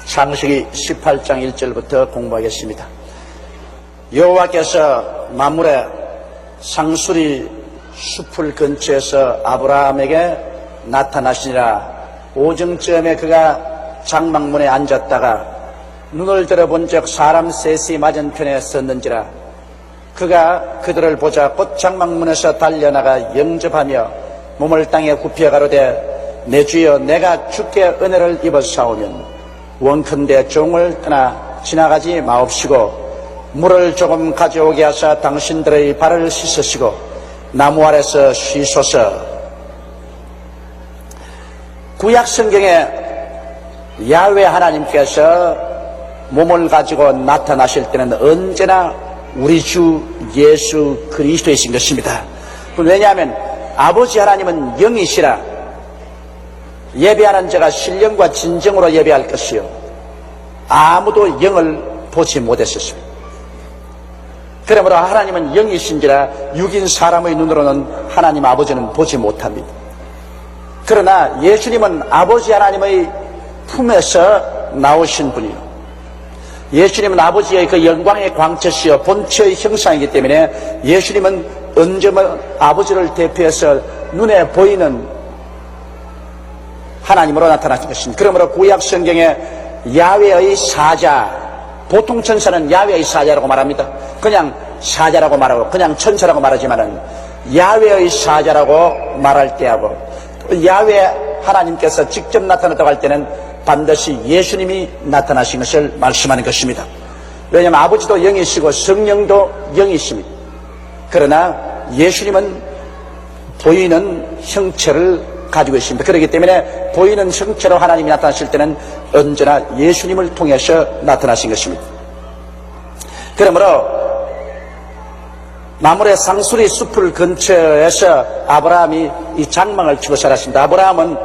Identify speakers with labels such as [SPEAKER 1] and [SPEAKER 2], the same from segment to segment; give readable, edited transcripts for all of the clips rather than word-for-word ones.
[SPEAKER 1] 창세기 18장 1절부터 공부하겠습니다. 여호와께서 만물의 상수리 숲을 근처에서 아브라함에게 나타나시니라. 오정쯤에 그가 장막문에 앉았다가 눈을 들어본즉 사람 셋이 맞은편에 섰는지라. 그가 그들을 보자 곧 장막문에서 달려나가 영접하며 몸을 땅에 굽혀 가로되 내 주여 내가 주께 은혜를 입었사오면 원컨대 종을 떠나 지나가지 마옵시고 물을 조금 가져오게 하사 당신들의 발을 씻으시고 나무 아래서 쉬소서. 구약 성경에 야훼 하나님께서 몸을 가지고 나타나실 때는 언제나 우리 주 예수 그리스도이신 것입니다. 왜냐하면 아버지 하나님은 영이시라 예배하는 자가 신령과 진정으로 예배할 것이요 아무도 영을 보지 못했었습니다. 그러므로 하나님은 영이신지라 육인 사람의 눈으로는 하나님 아버지는 보지 못합니다. 그러나 예수님은 아버지 하나님의 품에서 나오신 분이요 예수님은 아버지의 그 영광의 광채시여 본체의 형상이기 때문에 예수님은 언제나 아버지를 대표해서 눈에 보이는 하나님으로 나타나신 것입니다. 그러므로 구약 성경에 야훼의 사자, 보통 천사는 야훼의 사자라고 말합니다. 그냥 사자라고 말하고 그냥 천사라고 말하지만은 야훼의 사자라고 말할 때하고 야훼 하나님께서 직접 나타났다고 할 때는 반드시 예수님이 나타나신 것을 말씀하는 것입니다. 왜냐하면 아버지도 영이시고 성령도 영이십니다. 그러나 예수님은 보이는 형체를 가지고 있습니다. 그렇기 때문에 보이는 형체로 하나님이 나타나실 때는 언제나 예수님을 통해서 나타나신 것입니다. 그러므로 마물의 상수리 숲을 근처에서 아브라함이 이 장막을 치고 살았습니다. 아브라함은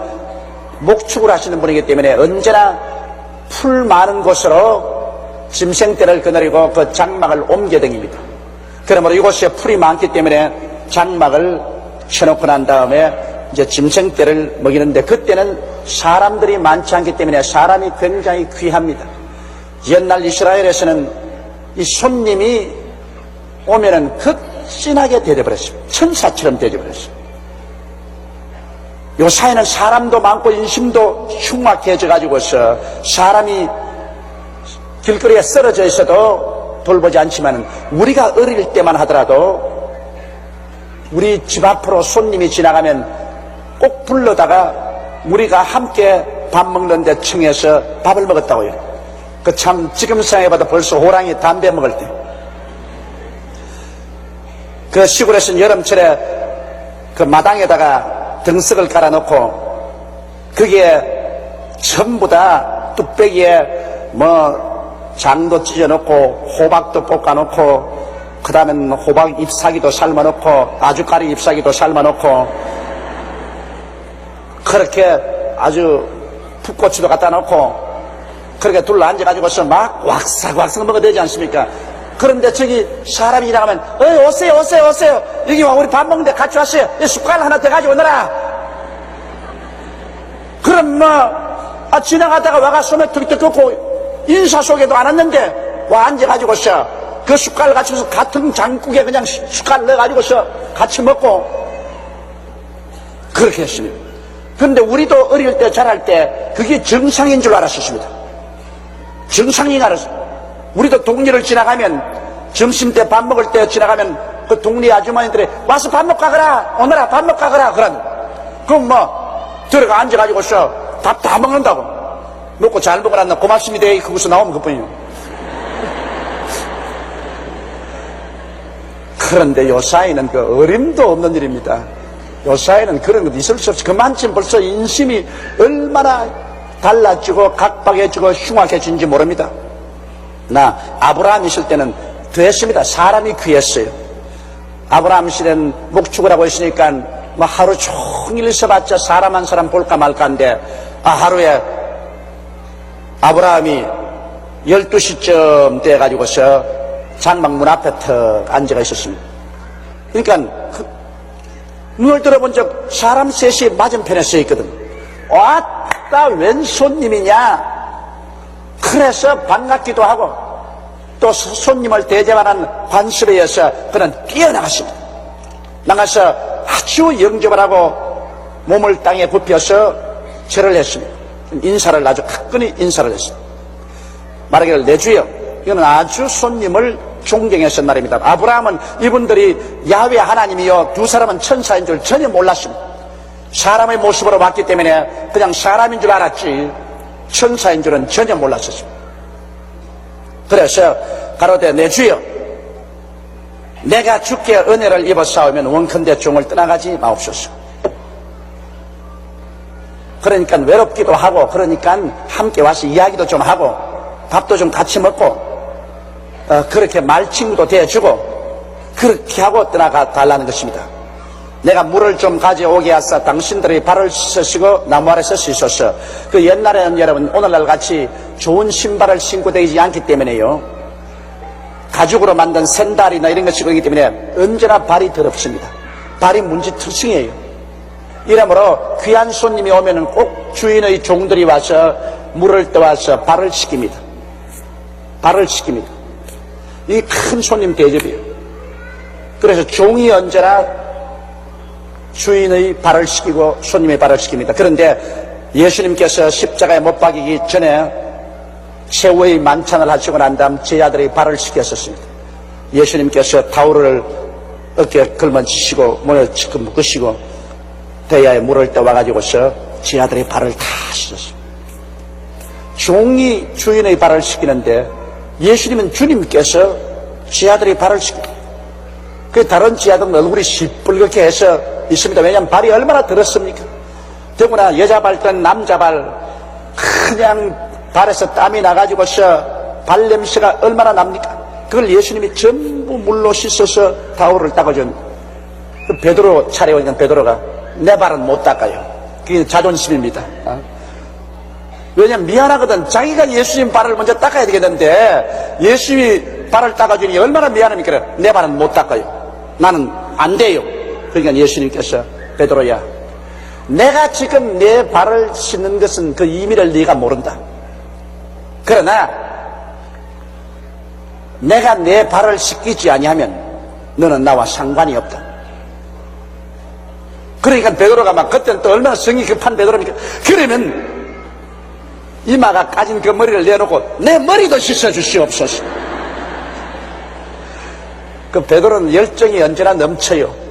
[SPEAKER 1] 목축을 하시는 분이기 때문에 언제나 풀 많은 곳으로 짐승떼를 거느리고 그 장막을 옮겨 다닙니다. 그러므로 이곳에 풀이 많기 때문에 장막을 쳐놓고 난 다음에 이제 짐승떼를 먹이는데 그때는 사람들이 많지 않기 때문에 사람이 굉장히 귀합니다. 옛날 이스라엘에서는 이 손님이 오면은 극진하게 대접을했습니다. 천사처럼 대접을했습니다. 요사이는 사람도 많고 인심도 흉악해져 가지고서 사람이 길거리에 쓰러져 있어도 돌보지 않지만 우리가 어릴 때만 하더라도 우리 집 앞으로 손님이 지나가면 꼭 불러다가 우리가 함께 밥 먹는데 층에서 밥을 먹었다고요. 그 참 지금 생각해봐도 벌써 호랑이 담배 먹을 때 그 시골에서는 여름철에 그 마당에다가 등석을 깔아놓고 거기에 전부 다 뚝배기에 뭐 장도 찢어놓고 호박도 볶아놓고 그 다음엔 호박 잎사귀도 삶아놓고 아주까리 잎사귀도 삶아놓고 그렇게 아주 풋고추도 갖다 놓고 그렇게 둘러 앉아가지고서 막 왁삭왁삭 먹어야 되지 않습니까? 그런데 저기 사람이 지나가면 오세요 오세요 오세요 여기 와 우리 밥 먹는데 같이 왔어요. 숟갈 하나 더 가지고 오너라. 그럼 뭐 지나가다가 와가 소매 턱턱 걷고 인사 소개도 안 했는데 와 앉아가지고서 그 숟갈 가지고서 같은 장국에 그냥 숟갈 넣어가지고서 같이 먹고 그렇게 했습니다. 그런데 우리도 어릴 때 자랄 때 그게 정상인 줄 알았었습니다. 정상인 알았어. 우리도 동네를 지나가면 점심때 밥 먹을 때 지나가면 그 동네 아주머니들이 와서 밥 먹고 가거라 오너라 밥 먹고 가거라 그러는 그럼 뭐 들어가 앉아가지고서 밥 다 먹는다고 먹고 잘 먹으라 고맙습니다 그것서 나오면 그뿐이에요. 그런데 요사이는 그 어림도 없는 일입니다. 요사이는 그런 것 있을 수 없이 그만큼 벌써 인심이 얼마나 달라지고 각박해지고 흉악해진지 모릅니다. 나 아브라함 있을 때는 더했습니다. 사람이 귀했어요. 아브라함 시대는 목축을 하고 있으니까 뭐 하루 종일 있어봤자 사람 한 사람 볼까 말까인데 하루에 아브라함이 12시쯤 돼가지고서 장막문 앞에 턱 앉아가 있었습니다. 그러니까 눈을 들어본 적 사람 셋이 맞은편에 서 있거든. 왔다, 웬 손님이냐? 그래서 반갑기도 하고 또 손님을 대접하는 관습에 의해서 그는 뛰어나갔습니다. 나가서 아주 영접을 하고 몸을 땅에 굽혀서 절을 했습니다. 인사를 아주 가끈히 인사를 했습니다. 말하기를 내 주여, 이거는 아주 손님을 존경했던 말입니다. 아브라함은 이분들이 야훼 하나님이요 두 사람은 천사인 줄 전혀 몰랐습니다. 사람의 모습으로 봤기 때문에 그냥 사람인 줄 알았지 천사인 줄은 전혀 몰랐었습니다. 그래서 가로되 내 주여, 내가 주께 은혜를 입어싸우면 원컨대 종을 떠나가지 마옵소서. 그러니까 외롭기도 하고, 그러니까 함께 와서 이야기도 좀 하고 밥도 좀 같이 먹고 그렇게 말친구도 대주고 그렇게 하고 떠나가 달라는 것입니다. 내가 물을 좀 가져오게 하사 당신들의 발을 씻으시고 나무 아래서 씻어서, 그 옛날에는 여러분 오늘날 같이 좋은 신발을 신고 다니지 않기 때문에요, 가죽으로 만든 샌들이나 이런 것이 그렇기 때문에 언제나 발이 더럽습니다. 발이 문지투성이에요. 이러므로 귀한 손님이 오면은 꼭 주인의 종들이 와서 물을 떠와서 발을 씻깁니다. 발을 씻깁니다. 이 큰 손님 대접이에요. 그래서 종이 언제나 주인의 발을 씻기고 손님의 발을 씻깁니다. 그런데 예수님께서 십자가에 못 박이기 전에 최후의 만찬을 하시고 난 다음 제 아들의 발을 씻겼었습니다. 예수님께서 타올을 어깨에 걸머지시고 몸에 지금 묶으시고 대야에 물을 떠와가지고서 제 아들의 발을 다 씻었습니다. 종이 주인의 발을 씻기는데 예수님은 주님께서 제 아들의 발을 씻깁니다. 그 다른 제 아들은 얼굴이 시뻘겋게 해서 있습니다. 왜냐하면 발이 얼마나 더럽습니까? 더구나 여자 발 또는 남자 발, 그냥 발에서 땀이 나가지고서 발냄새가 얼마나 납니까? 그걸 예수님이 전부 물로 씻어서 타올을 닦아준. 그 베드로 차례 오니까 베드로가 내 발은 못 닦아요. 그게 자존심입니다. 왜냐면 미안하거든. 자기가 예수님 발을 먼저 닦아야 되겠는데 예수님이 발을 닦아주니 얼마나 미안합니까? 내 발은 못 닦아요. 나는 안 돼요. 그러니까 예수님께서 베드로야, 내가 지금 내 발을 씻는 것은 그 의미를 네가 모른다. 그러나 내가 내 발을 씻기지 아니하면 너는 나와 상관이 없다. 그러니까 베드로가 막 그때는 또 얼마나 성이 급한 베드로입니까? 그러면 이마가 까진 그 머리를 내놓고 내 머리도 씻어주시옵소서. 그 베드로는 열정이 언제나 넘쳐요.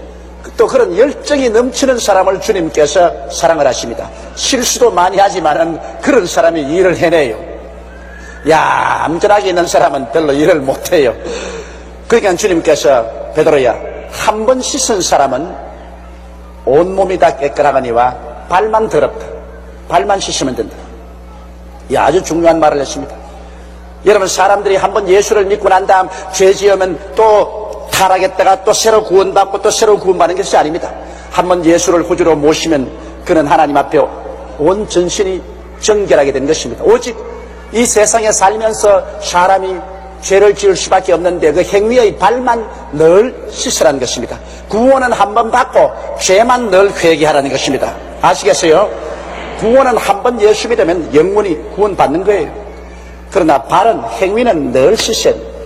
[SPEAKER 1] 또 그런 열정이 넘치는 사람을 주님께서 사랑을 하십니다. 실수도 많이 하지만은 그런 사람이 일을 해내요. 얌전하게 있는 사람은 별로 일을 못해요. 그러니까 주님께서 베드로야, 한 번 씻은 사람은 온몸이 다 깨끗하거니와 발만 더럽다. 발만 씻으면 된다. 아주 중요한 말을 했습니다. 여러분, 사람들이 한 번 예수를 믿고 난 다음 죄 지으면 또 타락했다가 또 새로 구원받고 또 새로 구원받는 것이 아닙니다. 한 번 예수를 구주로 모시면 그는 하나님 앞에 온 전신이 정결하게 된 것입니다. 오직 이 세상에 살면서 사람이 죄를 지을 수밖에 없는데 그 행위의 발만 늘 씻으라는 것입니다. 구원은 한 번 받고 죄만 늘 회개하라는 것입니다. 아시겠어요? 구원은 한 번 예수 믿으면 영원히 구원받는 거예요. 그러나 발은, 행위는 늘 씻어야 됩니다.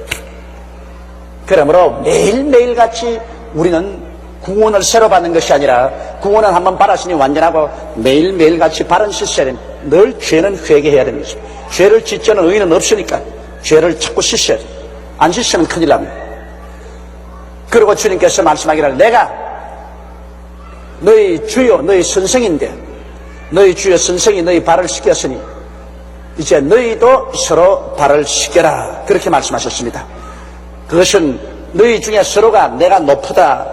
[SPEAKER 1] 그러므로 매일매일 같이 우리는 구원을 새로 받는 것이 아니라 구원은 한번 받았으니 완전하고 매일매일 같이 발은 씻어야 됩니다. 늘 죄는 회개해야 되는 것입니다. 죄를 짓지는 의인은 없으니까 죄를 자꾸 씻어야 됩니다. 안 씻으면 큰일 납니다. 그리고 주님께서 말씀하기를 내가 너희 주요 너희 선생인데 너희 주요 선생이 너희 발을 씻겼으니 이제 너희도 서로 발을 씻겨라, 그렇게 말씀하셨습니다. 그것은 너희 중에 서로가 내가 높다,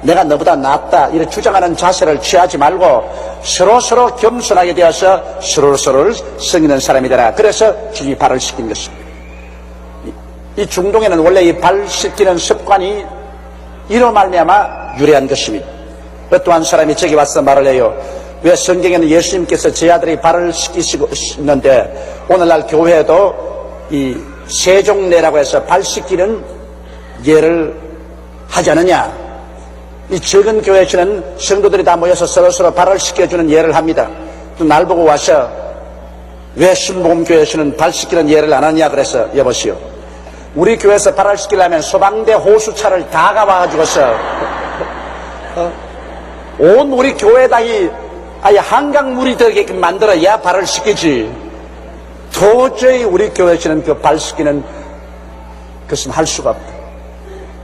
[SPEAKER 1] 내가 너보다 낫다 이렇게 주장하는 자세를 취하지 말고 서로 겸손하게 되어서 서로를 섬기는 사람이 되라. 그래서 주님이 발을 씻긴 것입니다. 이 중동에는 원래 이 발 씻기는 습관이 이로 말미암아 유래한 것입니다. 또한 사람이 저기 와서 말을 해요. 왜 성경에는 예수님께서 제 아들이 발을 씻기시고 있는데 오늘날 교회도 이 세종례라고 해서 발 씻기는 예를 하지 않느냐? 이 적은 교회에서는 성도들이 다 모여서 서로서로 발을 씻겨주는 예를 합니다. 또 날 보고 와서 왜 순복음교회에서는 발 씻기는 예를 안 하냐 그래서 여보시오, 우리 교회에서 발을 씻기려면 소방대 호수차를 다 가봐가지고서 온 우리 교회당이 아예 한강물이 되게끔 만들어야 발을 씻기지. 도저히 우리 교회에서는 그 발 씻기는 그것은 할 수가 없다.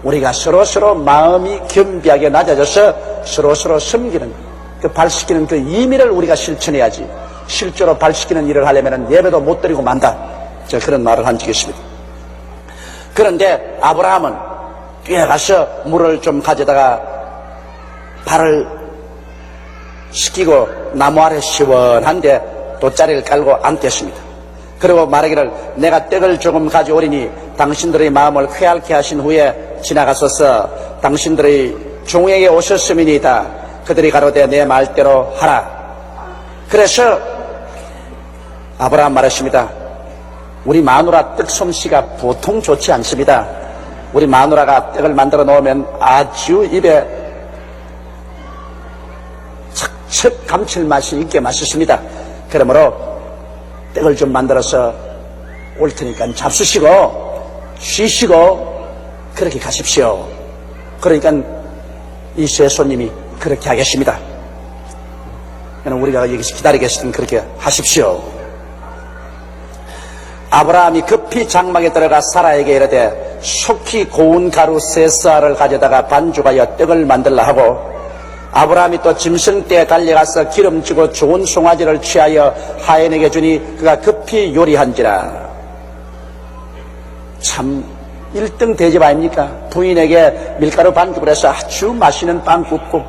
[SPEAKER 1] 우리가 서로서로 마음이 겸비하게 낮아져서 서로서로 섬기는 그 발 씻기는 그 의미를 우리가 실천해야지. 실제로 발 씻기는 일을 하려면 예배도 못 드리고 만다. 제가 그런 말을 한 적이 있습니다. 그런데 아브라함은 뛰어가서 물을 좀 가져다가 발을 씻기고 나무 아래 시원한데 돗자리를 깔고 앉겠습니다. 그리고 말하기를 내가 떡을 조금 가져오리니 당신들의 마음을 쾌활케 하신 후에 지나가소서. 당신들의 종에게 오셨음이니이다. 그들이 가로되 내 말대로 하라. 그래서 아브라함 말했습니다. 우리 마누라 떡 솜씨가 보통 좋지 않습니다. 우리 마누라가 떡을 만들어 놓으면 아주 입에 척척 감칠맛이 있게 맛있습니다. 그러므로 떡을 좀 만들어서 올 테니까 잡수시고 쉬시고 그렇게 가십시오. 그러니까 이 세 손님이 그렇게 하겠습니다. 우리가 여기서 기다리겠으면 그렇게 하십시오. 아브라함이 급히 장막에 들어가 사라에게 이르되 속히 고운 가루 세 쌀을 가져다가 반죽하여 떡을 만들라 하고, 아브라함이 또 짐승떼에 달려가서 기름지고 좋은 송아지를 취하여 하인에게 주니 그가 급히 요리한지라. 참 1등 대접 아닙니까? 부인에게 밀가루 반죽을 해서 아주 맛있는 빵 굽고,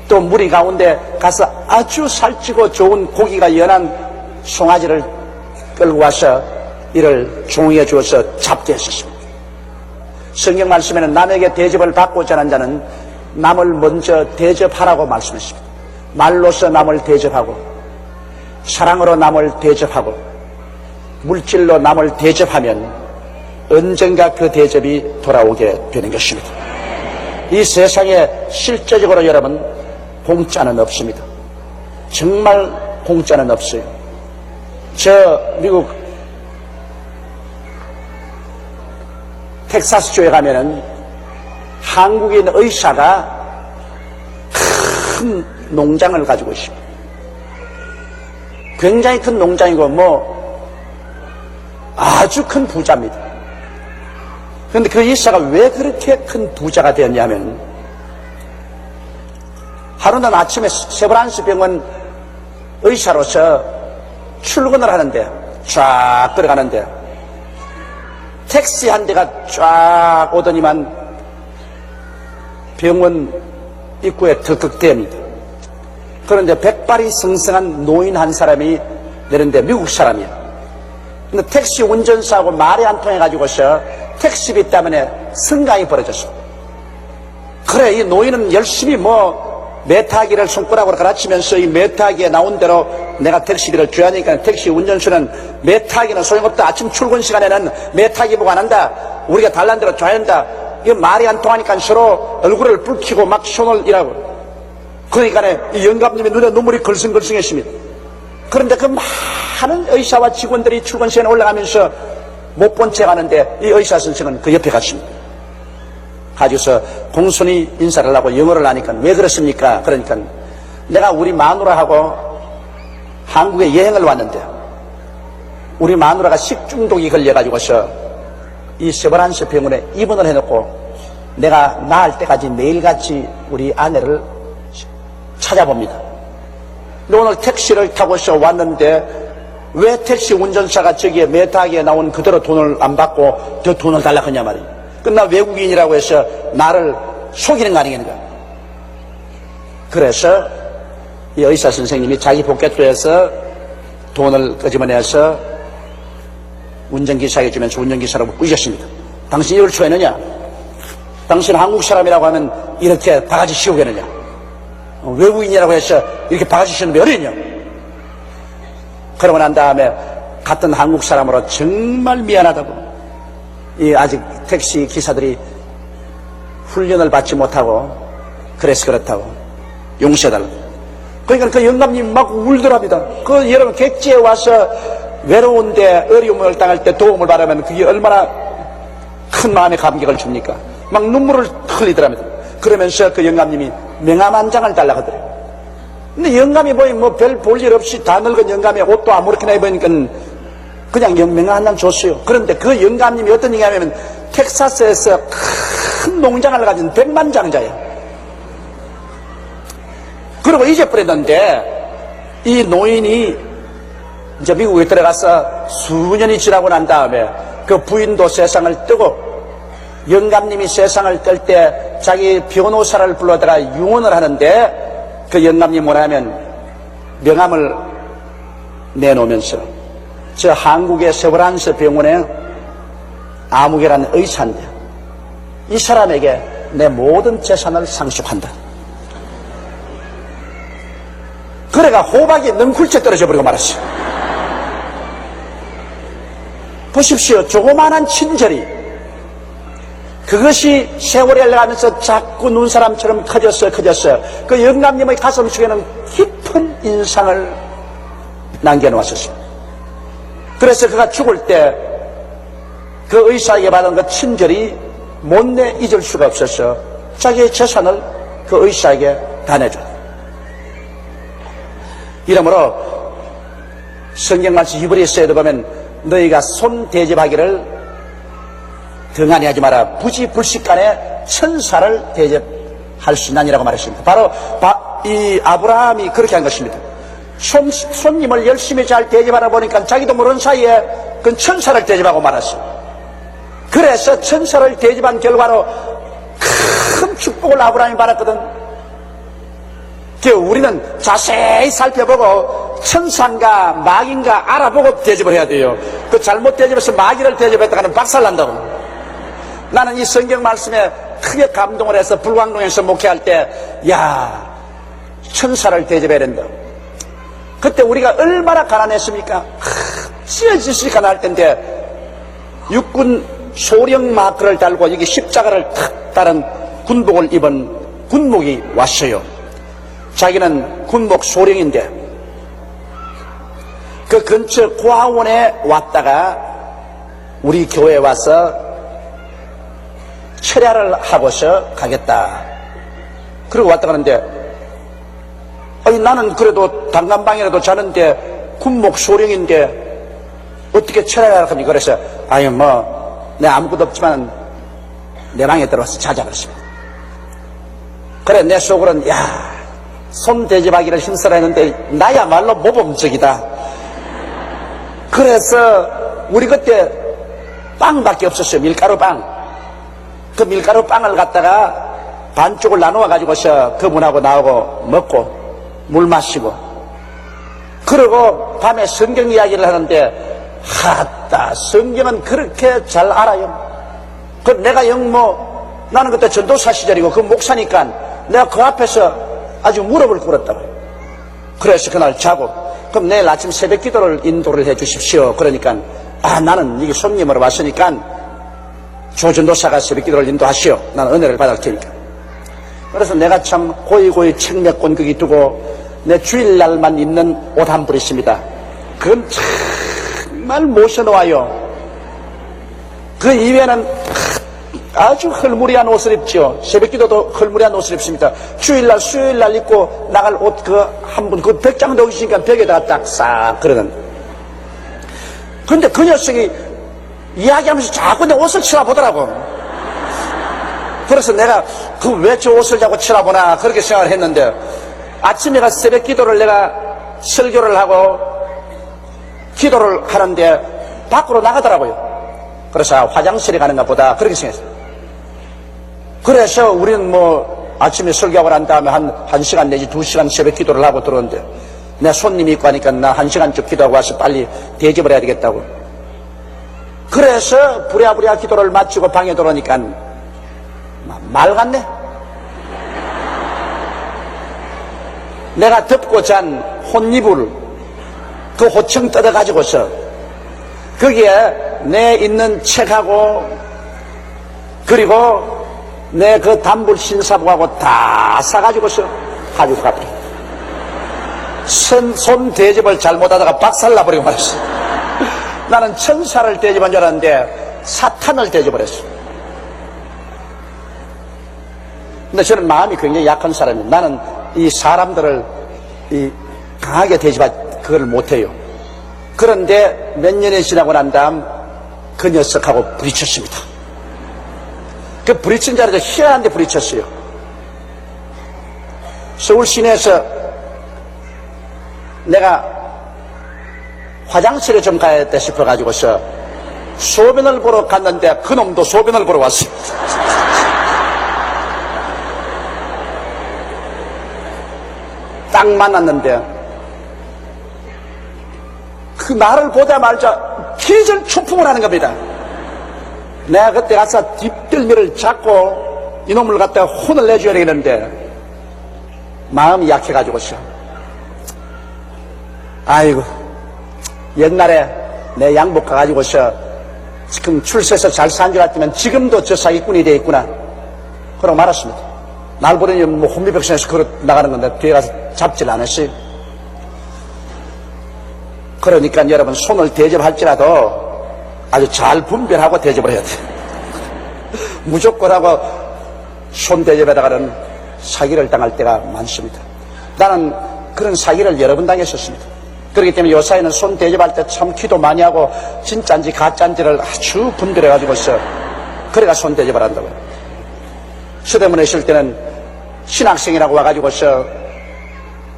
[SPEAKER 1] 또 무리 가운데 가서 아주 살찌고 좋은 고기가 연한 송아지를 끌고 와서 이를 종이에 주어서 잡게 했었습니다. 성경 말씀에는 남에게 대접을 받고자 하는 자는 남을 먼저 대접하라고 말씀했습니다. 말로서 남을 대접하고, 사랑으로 남을 대접하고, 물질로 남을 대접하면 언젠가 그 대접이 돌아오게 되는 것입니다. 이 세상에 실제적으로 여러분 공짜는 없습니다. 정말 공짜는 없어요. 저 미국 텍사스주에 가면은 한국인 의사가 큰 농장을 가지고 있습니다. 굉장히 큰 농장이고 아주 큰 부자입니다. 그런데 그 의사가 왜 그렇게 큰 부자가 되었냐면, 하루는 아침에 세브란스 병원 의사로서 출근을 하는데, 쫙 들어가는데 택시 한 대가 쫙 오더니만 병원 입구에 덜컥댑니다. 그런데 백발이 성성한 노인 한 사람이 내는데 미국 사람이야. 근데 택시 운전사하고 말이 안 통해가지고서 택시비 때문에 승강이 벌어졌어. 그래, 이 노인은 열심히 메타기를 손가락으로 가르치면서 이 메타기에 나온 대로 내가 택시비를 줘야 하니까 택시 운전수는 메타기는 소용없다. 아침 출근 시간에는 메타기 보고 안 한다. 우리가 달란 대로 줘야 한다. 이거 말이 안 통하니까 서로 얼굴을 붉히고 막 손을 이라고. 그러니까 이 영감님의 눈에 눈물이 걸승걸승했습니다. 그런데 그 많은 의사와 직원들이 출근 시간에 올라가면서 못 본 채 가는데 이 의사 선생은 그 옆에 갔습니다. 가지고서 공손히 인사를 하고 영어를 하니까 왜 그렇습니까? 그러니까 내가 우리 마누라하고 한국에 여행을 왔는데 우리 마누라가 식중독이 걸려가지고서 이 세브란스 병원에 입원을 해놓고 내가 나을 때까지 매일같이 우리 아내를 찾아봅니다. 근데 오늘 택시를 타고서 왔는데 왜 택시 운전사가 저기에 메타기에 나온 그대로 돈을 안 받고 더 돈을 달라고 하냐 말이에요. 나 외국인이라고 해서 나를 속이는 거 아니겠는가. 그래서 이 의사 선생님이 자기 포켓에서 돈을 끄집어내서 운전기사에게 주면서 운전기사라고 꾸짖었습니다. 당신이 이걸 초했느냐? 당신 한국 사람이라고 하면 이렇게 바가지 씌우겠느냐? 외국인이라고 해서 이렇게 바가지 씌우는 게 어딨냐? 그러고 난 다음에 같은 한국 사람으로 정말 미안하다고, 이 아직 택시 기사들이 훈련을 받지 못하고 그래서 그렇다고 용서해달라고. 그러니까 그 영감님이 막 울더랍니다. 그 여러분 객지에 와서 외로운데 어려움을 당할 때 도움을 받으면 그게 얼마나 큰 마음의 감격을 줍니까? 막 눈물을 흘리더랍니다. 그러면서 그 영감님이 명함 한 장을 달라고 하더래요. 근데 영감이 보니 뭐 별 볼 일 없이 다 늙은 영감이 옷도 아무렇게나 입으니까 그냥 명함 한 장 줬어요. 그런데 그 영감님이 어떤 얘기냐면 텍사스에서 큰 농장을 가진 백만장자예요. 그리고 잊어버렸는데 이 노인이 이제 미국에 들어가서 수년이 지나고 난 다음에 그 부인도 세상을 뜨고 영감님이 세상을 뜰 때 자기 변호사를 불러다가 유언을 하는데 그 영감님이 뭐냐면 명함을 내놓으면서 저 한국의 세브란스 병원에 아무개라는 의사인데 이 사람에게 내 모든 재산을 상속한다. 그래가 호박이 능쿨째 떨어져 버리고 말았어요. 보십시오. 조그마한 친절이 그것이 세월이 흘러가면서 자꾸 눈사람처럼 커졌어요. 그 영감님의 가슴속에는 깊은 인상을 남겨놓았었습니다. 그래서 그가 죽을 때 그 의사에게 받은 그 친절이 못내 잊을 수가 없어서 자기의 재산을 그 의사에게 다 내줬다. 이러므로 성경 말씀 히브리서에도 보면 너희가 손 대접하기를 등한히 하지 마라. 부지불식간에 천사를 대접할 수 있나니라고 말했습니다. 바로 이 아브라함이 그렇게 한 것입니다. 손님을 열심히 잘 대접하다 보니까 자기도 모르는 사이에 그 천사를 대접하고 말았어요. 그래서 천사를 대접한 결과로 큰 축복을 아브라함이 받았거든. 우리는 자세히 살펴보고 천사인가 마귀인가 알아보고 대접을 해야 돼요. 그 잘못 대접해서 마귀를 대접했다가는 박살난다고. 나는 이 성경 말씀에 크게 감동을 해서 불광동에서 목회할 때 야 천사를 대접해야 된다. 그때 우리가 얼마나 가난했습니까? 찢어지시 가난할 텐데 육군 소령 마크를 달고 여기 십자가를 탁 달은 군복을 입은 군목이 왔어요. 자기는 군목 소령인데 그 근처 고아원에 왔다가 우리 교회에 와서 철야를 하고서 가겠다. 그러고 왔다 가는데 아니 나는 그래도 단간방이라도 자는데 군목 소령인데 어떻게 철야를 합니까? 그래서 아유 뭐 내 아무것도 없지만 내 방에 들어와서 자자 그랬습니다. 그래 내 속으로는 야 손 대접하기를 힘쓰라 했는데 나야말로 모범적이다. 그래서 우리 그때 빵밖에 없었어요. 밀가루빵. 그 밀가루빵을 갖다가 반쪽을 나누어 가지고서 그분하고 나오고 먹고 물 마시고 그러고 밤에 성경 이야기를 하는데 하다 성경은 그렇게 잘 알아요. 그 내가 나는 그때 전도사 시절이고 그 목사니까 내가 그 앞에서 아주 무릎을 꿇었다고. 그래서 그날 자고 그럼 내일 아침 새벽 기도를 인도를 해 주십시오. 그러니까 나는 이게 손님으로 왔으니까 조 전도사가 새벽 기도를 인도하시오. 나는 은혜를 받을 테니까. 그래서 내가 참 고이고이 책 몇 권 거기 두고 내 주일날만 입는 옷 한 벌 있습니다. 그건 정말 모셔놓아요. 그 이외에는 아주 헐무리한 옷을 입죠. 새벽기도도 헐무리한 옷을 입습니다. 주일날 수요일날 입고 나갈 옷 한 분 그 벽장도 있으니까 벽에다가 딱 싹 그러는. 근데 그 녀석이 이야기하면서 자꾸 내 옷을 쳐다보더라고. 그래서 내가 왜 저 옷을 자꾸 쳐다보나 그렇게 생각을 했는데 아침에 가서 새벽기도를 내가 설교를 하고 기도를 하는데 밖으로 나가더라고요. 그래서 화장실에 가는가 보다 그렇게 생각했어요. 그래서 우리는 아침에 설교하고 난 다음에 한 시간 내지 2시간 새벽 기도를 하고 들어오는데 내 손님이 있고 하니까 나 1시간쯤 기도하고 와서 빨리 대접을 해야 되겠다고. 그래서 부랴부랴 기도를 마치고 방에 들어오니까 말 같네. 내가 덮고 잔 혼이불 그 호청 뜯어가지고서 거기에 내 있는 책하고 그리고 내 그 단불 신사복하고 다 싸가지고서 가지고 가버려. 손 대접을 잘못하다가 박살나버리고 말았어. 나는 천사를 대접한 줄 알았는데 사탄을 대접을 했어. 근데 저는 마음이 굉장히 약한 사람이에요. 나는 이 사람들을 강하게 대접할 그걸 못해요. 그런데 몇 년이 지나고 난 다음 그 녀석하고 부딪혔습니다. 그 부딪힌 자리에서 희한한 데 부딪혔어요. 서울 시내에서 내가 화장실에 좀 가야겠다 싶어가지고서 소변을 보러 갔는데 그 놈도 소변을 보러 왔어요. 딱 만났는데 그 나를 보자마자 기절초풍을 하는 겁니다. 내가 그때 가서 뒷덜미를 잡고 이놈을 갖다가 혼을 내줘야 되겠는데 마음이 약해가지고서 아이고 옛날에 내 양복 가가지고서 지금 출세해서 잘 산 줄 알았더니 지금도 저 사기꾼이 돼 있구나 그러고 말았습니다. 날 보더니 뭐 혼비백산에서 걸어 나가는 건데 뒤에 가서 잡질 않았어요. 그러니까 여러분 손을 대접할지라도 아주 잘 분별하고 대접을 해야 돼. 무조건 하고 손 대접에다가는 사기를 당할 때가 많습니다. 나는 그런 사기를 여러 번 당했었습니다. 그렇기 때문에 요사이는 손 대접할 때 참 기도 많이 하고 진짜인지 가짜인지를 아주 분별해가지고서 그래가 손 대접을 한다고요. 서대문에 있을 때는 신학생이라고 와가지고서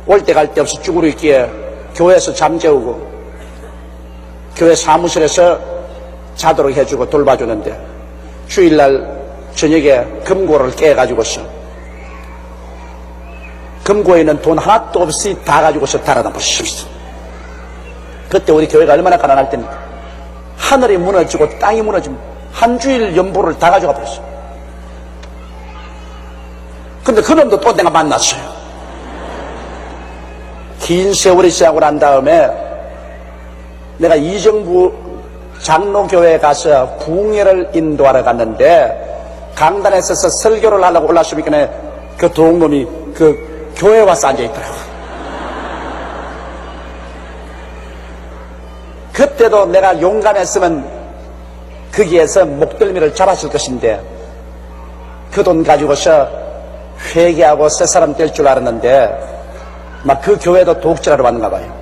[SPEAKER 1] 올 때 갈 데 없이 쭈그러 있기에 교회에서 잠재우고 교회 사무실에서 자도록 해주고 돌봐주는데 주일날 저녁에 금고를 깨가지고서 금고에 있는 돈 하나도 없이 다 가지고서 달아나 보십시오. 그때 우리 교회가 얼마나 가난할 때입니까? 하늘이 무너지고 땅이 무너지면 한 주일 연보를 다 가져가 버렸어요. 근데 그놈도 또 내가 만났어요. 긴 세월이 지나고 난 다음에 내가 이정부 장로교회에 가서 부흥회를 인도하러 갔는데 강단에 서서 설교를 하려고 올랐으니까 그 도둑놈이 그 교회에 와서 앉아있더라고요. 그때도 내가 용감했으면 거기에서 목덜미를 잡았을 것인데 그 돈 가지고서 회개하고 새 사람 될 줄 알았는데 막 그 교회도 도둑질하러 왔는가 봐요.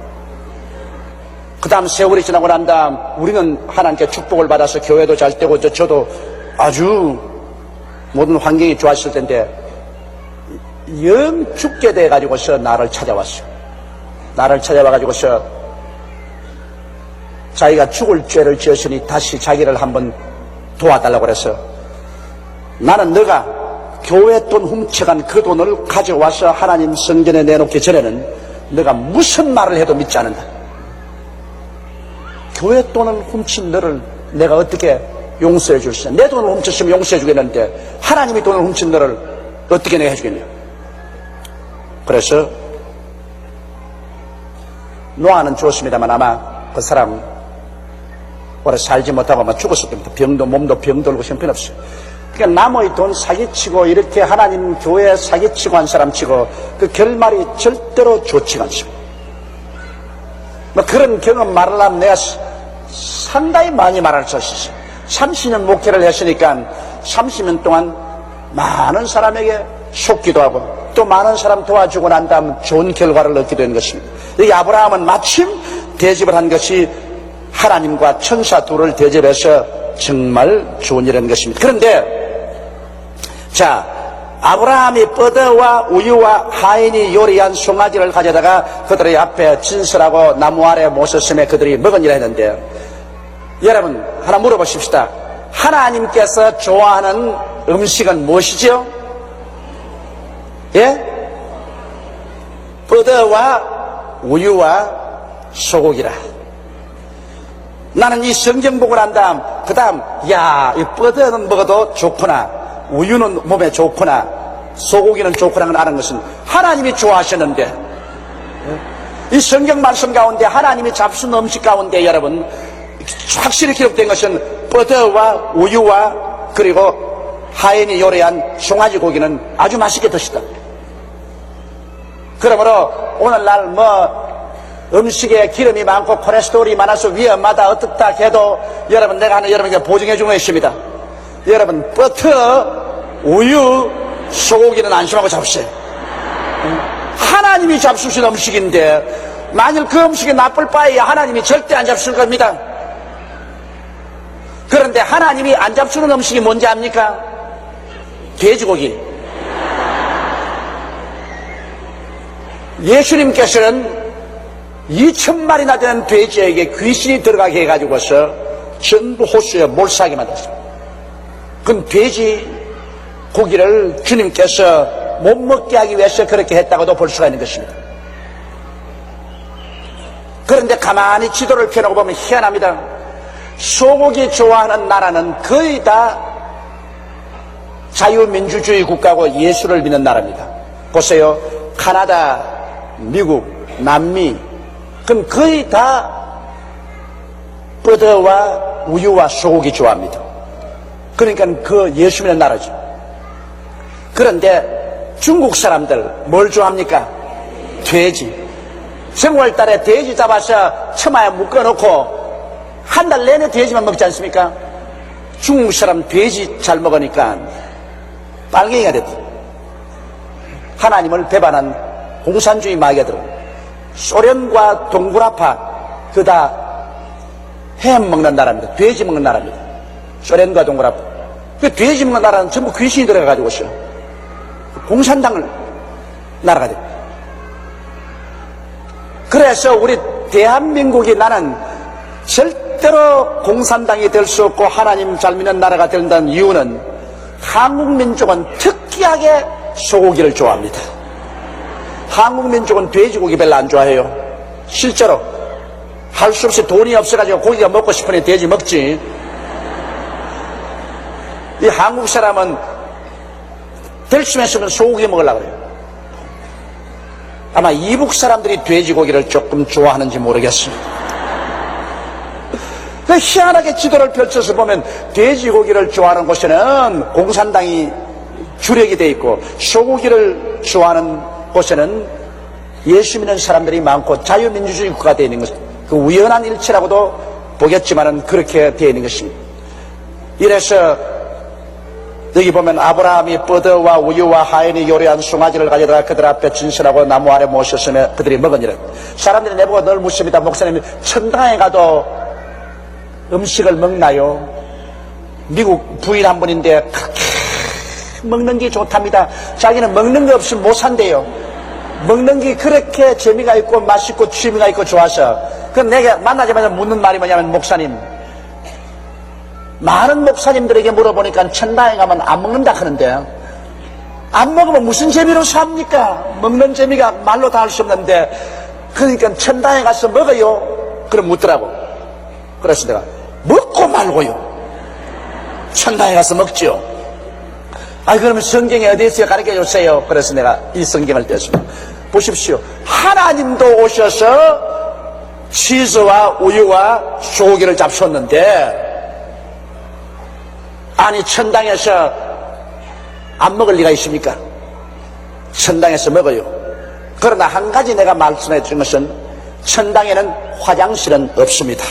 [SPEAKER 1] 그 다음 세월이 지나고 난 다음 우리는 하나님께 축복을 받아서 교회도 잘 되고 저도 아주 모든 환경이 좋았을 텐데 영 죽게 돼가지고서 나를 찾아왔어요. 나를 찾아와가지고서 자기가 죽을 죄를 지었으니 다시 자기를 한번 도와달라고 그래서 나는 너가 교회 돈 훔쳐간 그 돈을 가져와서 하나님 성전에 내놓기 전에는 너가 무슨 말을 해도 믿지 않는다. 교회 돈을 훔친 너를 내가 어떻게 용서해 줄 수 있냐. 내 돈을 훔쳤으면 용서해 주겠는데 하나님이 돈을 훔친 너를 어떻게 내가 해주겠냐. 그래서 노아는 죽었습니다만 아마 그 사람 오래 살지 못하고 아마 죽었을 겁니다. 몸도 병들고 형편없어요. 그러니까 남의 돈 사기치고 이렇게 하나님 교회 사기치고 한 사람 치고 그 결말이 절대로 좋지가 않습니다. 뭐 그런 경험 말하려면 내가 상당히 많이 말할 수 있어요. 30년 목회를 했으니까 30년 동안 많은 사람에게 속기도 하고 또 많은 사람 도와주고 난 다음 좋은 결과를 얻게 된 것입니다. 이 아브라함은 마침 대접을 한 것이 하나님과 천사 둘을 대접해서 정말 좋은 일인 것입니다. 그런데 자, 아브라함이 뻐드와 우유와 하인이 요리한 송아지를 가져다가 그들의 앞에 진설하고 나무 아래 모셨음에 그들이 먹으니라 했는데 여러분 하나 물어보십시다. 하나님께서 좋아하는 음식은 무엇이죠? 예? 뻐드와 우유와 소고기라. 나는 이 성경 보고 난 다음 그 다음 야, 이 뻐드는 먹어도 좋구나, 우유는 몸에 좋구나, 소고기는 좋구나 하는 것은 하나님이 좋아하셨는데 이 성경 말씀 가운데 하나님이 잡수는 음식 가운데 여러분 확실히 기록된 것은 뻐드와 우유와 그리고 하인이 요리한 송아지 고기는 아주 맛있게 드시다. 그러므로 오늘날 음식에 기름이 많고 콜레스테롤이 많아서 위험하다 어떻다 해도 여러분, 내가 하나 여러분에게 보증해 주고 있습니다. 여러분, 버터, 우유, 소고기는 안심하고 잡으세요. 하나님이 잡수신 음식인데 만일 그 음식이 나쁠 바에야 하나님이 절대 안 잡술 겁니다. 그런데 하나님이 안 잡수는 음식이 뭔지 압니까? 돼지고기. 예수님께서는 2,000마리나 되는 돼지에게 귀신이 들어가게 해가지고서 전부 호수에 몰사하게 만들었습니다. 그건 돼지 고기를 주님께서 못 먹게 하기 위해서 그렇게 했다고도 볼 수가 있는 것입니다. 그런데 가만히 지도를 펴놓고 보면 희한합니다. 소고기 좋아하는 나라는 거의 다 자유민주주의 국가고 예수를 믿는 나라입니다. 보세요. 카나다, 미국, 남미, 그건 거의 다 버터와 우유와 소고기 좋아합니다. 그러니까 그 예수 믿는 나라죠. 그런데 중국 사람들 뭘 좋아합니까? 돼지. 정월달에 돼지 잡아서 처마에 묶어놓고 한 달 내내 돼지만 먹지 않습니까? 중국 사람 돼지 잘 먹으니까 빨갱이가 됐다. 하나님을 배반한 공산주의 마귀가 들어. 소련과 동굴아파 그다 햄 먹는 나라입니다. 돼지 먹는 나라입니다. 소련과 동굴아파. 그 돼지 먹는 나라는 전부 귀신이 들어가가지고 있어요. 공산당을 나라가 됩니다. 그래서 우리 대한민국이 나는 절대로 공산당이 될 수 없고 하나님 잘 믿는 나라가 된다는 이유는 한국 민족은 특이하게 소고기를 좋아합니다. 한국 민족은 돼지고기 별로 안 좋아해요. 실제로 할 수 없이 돈이 없어가지고 고기가 먹고 싶으니 돼지 먹지. 이 한국 사람은 될 수 있으면 소고기 먹으려고 그래요. 아마 이북 사람들이 돼지고기를 조금 좋아하는지 모르겠습니다. 희한하게 지도를 펼쳐서 보면 돼지고기를 좋아하는 곳에는 공산당이 주력이 돼 있고 소고기를 좋아하는 곳에는 예수 믿는 사람들이 많고 자유민주주의 국가가 되어 있는 것입니다. 그 우연한 일치라고도 보겠지만은 그렇게 되어 있는 것입니다. 이래서 여기 보면 아브라함이 버터와 우유와 하인이 요리한 송아지를 가져다가 그들 앞에 진설하고 나무 아래 모셨으며 그들이 먹으니라. 사람들이 내보고 늘 묻습니다. 목사님, 천당에 가도 음식을 먹나요? 미국 부인 한 분인데 그렇게 먹는 게 좋답니다. 자기는 먹는 거 없으면 못 산대요. 먹는 게 그렇게 재미가 있고 맛있고 취미가 있고 좋아서. 그럼 내가 만나자마자 묻는 말이 뭐냐면, 목사님, 많은 목사님들에게 물어보니까 천당에 가면 안 먹는다 하는데 안 먹으면 무슨 재미로 삽니까? 먹는 재미가 말로 다 할 수 없는데, 그러니까 천당에 가서 먹어요. 그럼 묻더라고. 그래서 내가 먹고 말고요. 천당에 가서 먹죠. 그러면 성경에 어디 있어요? 가르쳐 주세요. 그래서 내가 이 성경을 떼었습니다. 보십시오. 하나님도 오셔서 치즈와 우유와 소고기를 잡수었는데, 아니 천당에서 안 먹을 리가 있습니까? 천당에서 먹어요. 그러나 한 가지 내가 말씀해 준 것은 천당에는 화장실은 없습니다.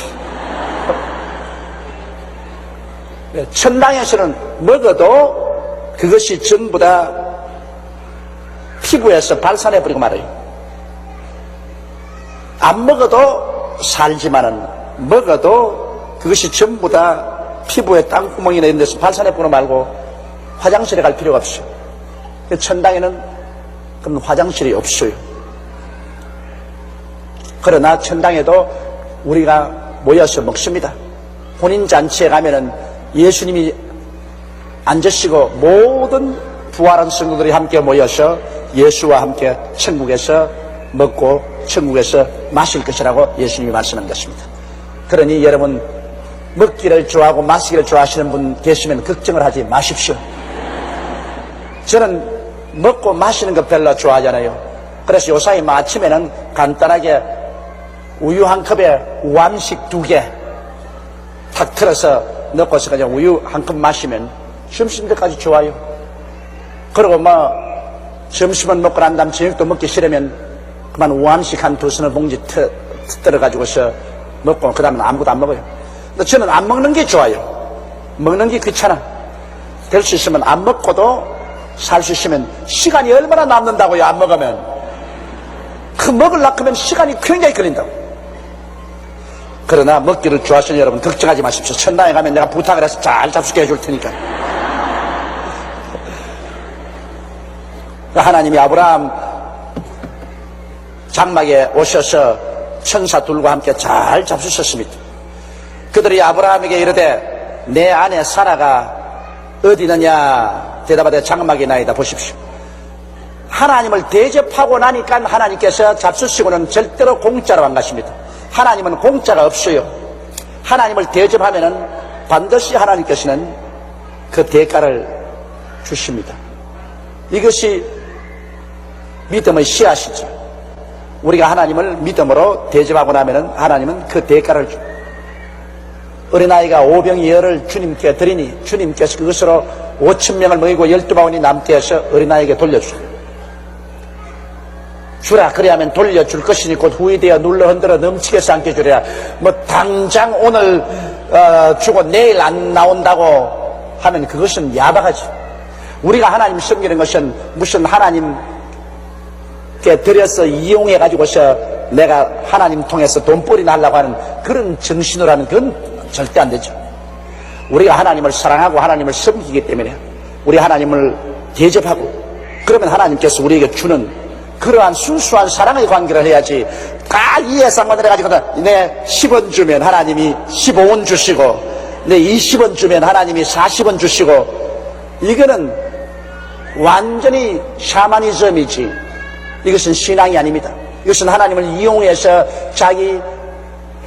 [SPEAKER 1] 천당에서는 먹어도 그것이 전부 다 피부에서 발산해버리고 말아요. 안 먹어도 살지만은 먹어도 그것이 전부 다 피부에 땅구멍이나 이런 데서 발산해버리고 말고 화장실에 갈 필요가 없어요. 천당에는 그럼 화장실이 없어요. 그러나 천당에도 우리가 모여서 먹습니다. 혼인잔치에 가면은 예수님이 앉으시고 모든 부활한 성도들이 함께 모여서 예수와 함께 천국에서 먹고 천국에서 마실 것이라고 예수님이 말씀한 것입니다. 그러니 여러분, 먹기를 좋아하고 마시기를 좋아하시는 분 계시면 걱정을 하지 마십시오. 저는 먹고 마시는 거 별로 좋아하잖아요. 그래서 요사이 아침에는 간단하게 우유 한 컵에 우암식 2개 탁 틀어서 넣고서 그냥 우유 한 컵 마시면 점심 때까지 좋아요. 그리고 뭐 점심은 먹고 난 다음 저녁도 먹기 싫으면 그만 우암식 한 2서너 봉지 뜯어가지고서 먹고 그 다음은 아무것도 안 먹어요. 근데 저는 안 먹는 게 좋아요. 먹는 게 귀찮아. 될 수 있으면 안 먹고도 살 수 있으면 시간이 얼마나 남는다고요. 안 먹으면 그 먹으려고 하면 시간이 굉장히 걸린다고. 그러나 먹기를 좋아하시는 여러분 걱정하지 마십시오. 천당에 가면 내가 부탁을 해서 잘 잡수게 해줄 테니까. 하나님이 아브라함 장막에 오셔서 천사 둘과 함께 잘 잡수셨습니다. 그들이 아브라함에게 이르되 내 아내 사라가 어디 있느냐 대답하되 장막에 나이다. 보십시오. 하나님을 대접하고 나니까 하나님께서 잡수시고는 절대로 공짜로 안 가십니다. 하나님은 공짜가 없어요. 하나님을 대접하면은 반드시 하나님께서는 그 대가를 주십니다. 이것이 믿음의 씨앗이죠. 우리가 하나님을 믿음으로 대접하고 나면은 하나님은 그 대가를 줍니다. 어린아이가 오병이어를 주님께 드리니 주님께서 그것으로 5,000명을 먹이고 12바구니 남게 해서 어린아이에게 돌려주십니다. 주라 그래야면 돌려줄 것이니 곧 후이되어 눌러 흔들어 넘치게 삼게 주랴. 뭐 당장 오늘 주고 내일 안 나온다고 하면 그것은 야박하지. 우리가 하나님 섬기는 것은 무슨 하나님께 드려서 이용해 가지고서 내가 하나님 통해서 돈벌이 나려고 하는 그런 정신으로 하는 건 절대 안 되죠. 우리가 하나님을 사랑하고 하나님을 섬기기 때문에 우리 하나님을 대접하고 그러면 하나님께서 우리에게 주는 그러한 순수한 사랑의 관계를 해야지. 다 이 예상만을 해가지고 내 10원 주면 하나님이 15원 주시고 내 20원 주면 하나님이 40원 주시고 이거는 완전히 샤머니즘이지. 이것은 신앙이 아닙니다. 이것은 하나님을 이용해서 자기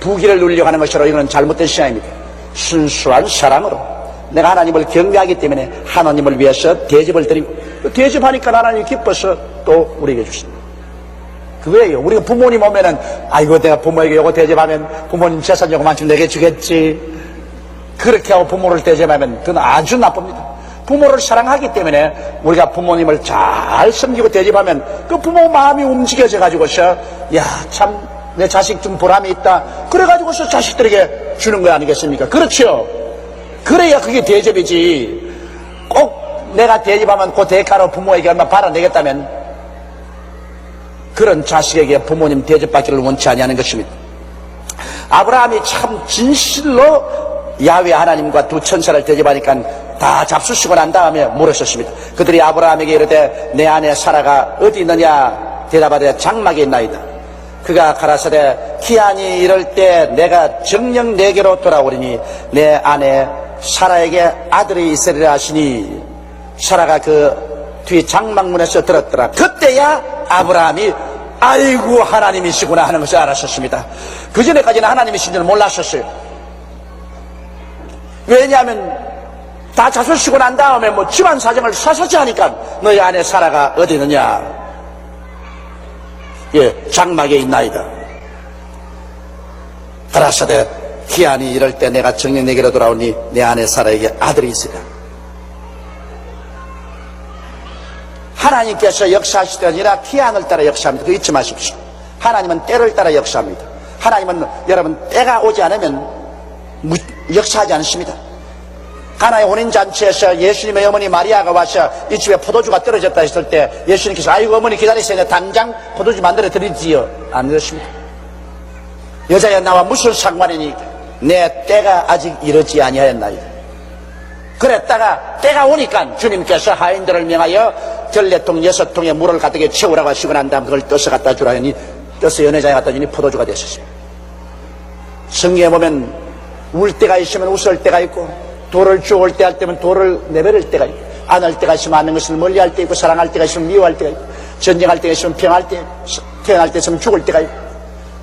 [SPEAKER 1] 부귀를 누리려고 하는 것이라 이거는 잘못된 신앙입니다. 순수한 사랑으로 내가 하나님을 경배하기 때문에 하나님을 위해서 대접을 드리고 대접하니까 하나님이 기뻐서 또 우리에게 주십니다. 그거예요. 우리가 부모님 오면은 아이고 내가 부모에게 요거 대접하면 부모님 재산 요거만큼 내게 주겠지. 그렇게 하고 부모를 대접하면 그건 아주 나쁩니다. 부모를 사랑하기 때문에 우리가 부모님을 잘 섬기고 대접하면 그 부모 마음이 움직여져 가지고서 야 참 내 자식 좀 보람이 있다. 그래 가지고서 자식들에게 주는 거 아니겠습니까? 그렇죠. 그래야 그게 대접이지. 꼭 내가 대접하면 그 대가로 부모에게 얼마 받아내겠다면 그런 자식에게 부모님 대접받기를 원치 아니하는 것입니다. 아브라함이 참 진실로 야훼 하나님과 두 천사를 대접하니까 다 잡수시고 난 다음에 물으셨습니다. 그들이 아브라함에게 이르되 내 아내 사라가 어디 있느냐 대답하되 장막에 있나이다. 그가 가라사대 기한이 이럴 때 내가 정녕 내게로 돌아오리니 내 아내 사라에게 아들이 있으리라 하시니 사라가 그 뒤 장막문에서 들었더라. 그때야 아브라함이 아이고 하나님이시구나 하는 것을 알았었습니다. 그전에까지는 하나님이신 줄 몰랐었어요. 왜냐하면 다 자수시고 난 다음에 뭐 집안 사정을 사사지 하니까 너희 아내 사라가 어디 있느냐. 예, 장막에 있나이다. 가라사대 기한이 이럴 때 내가 정녕 내게로 돌아오니 내 아내 사라에게 아들이 있으리라. 하나님께서 역사하실 때 아니라 기한을 따라 역사합니다. 그거 잊지 마십시오. 하나님은 때를 따라 역사합니다. 하나님은 여러분 때가 오지 않으면 역사하지 않습니다. 가나의 혼인잔치에서 예수님의 어머니 마리아가 와서 이 집에 포도주가 떨어졌다 했을 때 예수님께서 아이고 어머니 기다리세요. 당장 포도주 만들어 드리지요. 안 그렇습니다. 여자야 나와 무슨 상관이니 내 때가 아직 이르지 아니하였나이다. 그랬다가 때가 오니까 주님께서 하인들을 명하여 결례통 6통에 물을 가득히 채우라고 하시고 난 다음 그걸 떠서 갖다 주라 하니 떠서 연회장에 갖다 주니 포도주가 됐었습니다. 성경에 보면 울 때가 있으면 웃을 때가 있고 돌을 주울 때 할 때면 돌을 내버릴 때가 있고 안 할 때가 있으면 아는 것을 멀리할 때 있고 사랑할 때가 있으면 미워할 때가 있고 전쟁할 때가 있으면 평할 때 태어날 때 있으면 죽을 때가 있고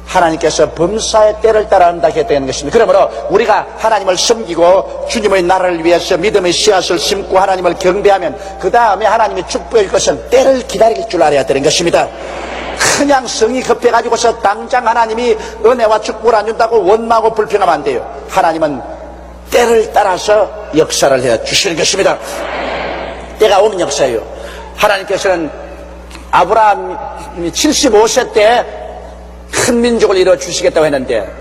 [SPEAKER 1] 하나님께서 범사의 때를 따라 한다 했다는 것입니다. 그러므로 우리가 하나님을 섬기고 주님의 나라를 위해서 믿음의 씨앗을 심고 하나님을 경배하면 그 다음에 하나님이 축복할 것은 때를 기다릴 줄 알아야 되는 것입니다. 그냥 성이 급해가지고서 당장 하나님이 은혜와 축복을 안 준다고 원망하고 불평하면 안 돼요. 하나님은 때를 따라서 역사를 해 주시는 것입니다. 때가 오면 역사예요. 하나님께서는 아브라함이 75세 때 큰 민족을 이루어 주시겠다고 했는데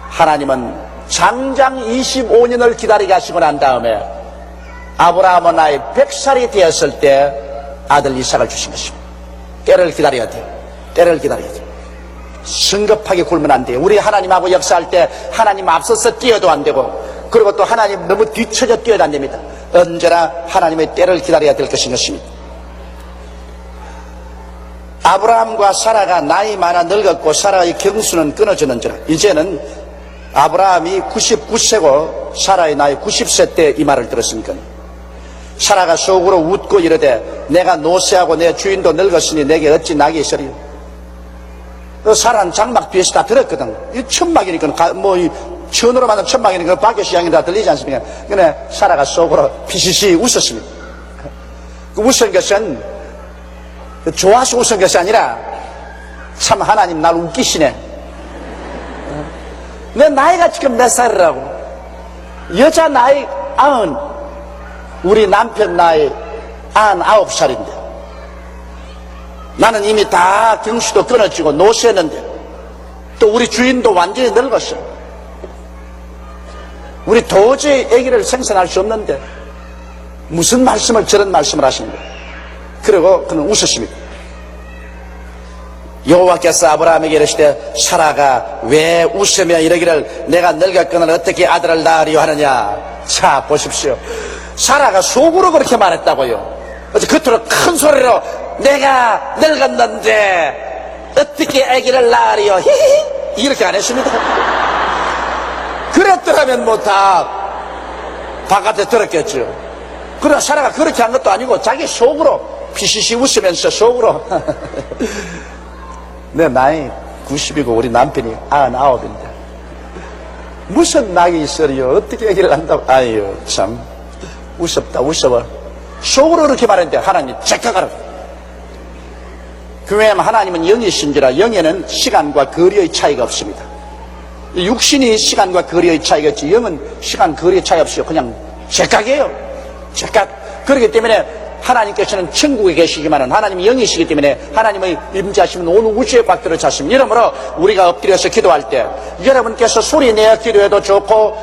[SPEAKER 1] 하나님은 장장 25년을 기다리게 하시고 난 다음에 아브라함은 나이 100살이 되었을 때 아들 이삭을 주신 것입니다. 때를 기다려야 돼요. 때를 기다려야 돼요. 성급하게 굴면 안 돼요. 우리 하나님하고 역사할 때 하나님 앞서서 뛰어도 안 되고, 그리고 또 하나님 너무 뒤처져 뛰어도 안 됩니다. 언제나 하나님의 때를 기다려야 될 것입니다. 아브라함과 사라가 나이 많아 늙었고 사라의 경수는 끊어졌는지라. 이제는 아브라함이 99세고 사라의 나이 90세 때 이 말을 들었으니까 사라가 속으로 웃고 이르되 내가 노쇠하고 내 주인도 늙었으니 내게 어찌 낙이 있으리요. 그 사라는 장막 뒤에서 다 들었거든. 이 천막이니까 이 천으로 만든 천막이니까 밖에서 양이 다 들리지 않습니까? 그래 사라가 속으로 피시시 웃었습니다. 그 웃은 것은 좋아서 웃은 것이 아니라 참 하나님 날 웃기시네. 내 나이가 지금 몇 살이라고. 여자 나이 90, 우리 남편 나이 99살인데 나는 이미 다 경수도 끊어지고 노쇠했는데 또 우리 주인도 완전히 늙었어. 우리 도저히 아기를 생산할 수 없는데 무슨 말씀을 저런 말씀을 하시는 거예요. 그리고 그는 웃으십니다. 여호와께서 아브라함에게 이르시되 사라가 왜 웃으며 이러기를 내가 늙었거늘 어떻게 아들을 낳으리요 하느냐. 자 보십시오. 사라가 속으로 그렇게 말했다고요. 어제 겉으로 큰 소리로 내가 늙었는데 어떻게 아기를 낳으리요 히히 이렇게 안 했습니다. 그랬더라면 뭐 다 바깥에 들었겠죠. 그러나 사라가 그렇게 한 것도 아니고 자기 속으로 피시시 웃으면서 속으로 내 나이 90이고 우리 남편이 99인데 무슨 낙이 있으리요. 어떻게 얘기를 한다고. 아유 참 웃었다 웃어봐. 속으로 그렇게 말했는데 하나님 착각하라. 왜냐하면 하나님은 영이신지라 영에는 시간과 거리의 차이가 없습니다. 육신이 시간과 거리의 차이가 있지 영은 시간 거리의 차이 없어요. 그냥 착각이에요. 착각. 그렇기 때문에 하나님께서는 천국에 계시지만은 하나님이 영이시기 때문에 하나님의 임재하시면 온 우주의 곽들을 찾습니다. 이러므로 우리가 엎드려서 기도할 때 여러분께서 소리 내어 기도해도 좋고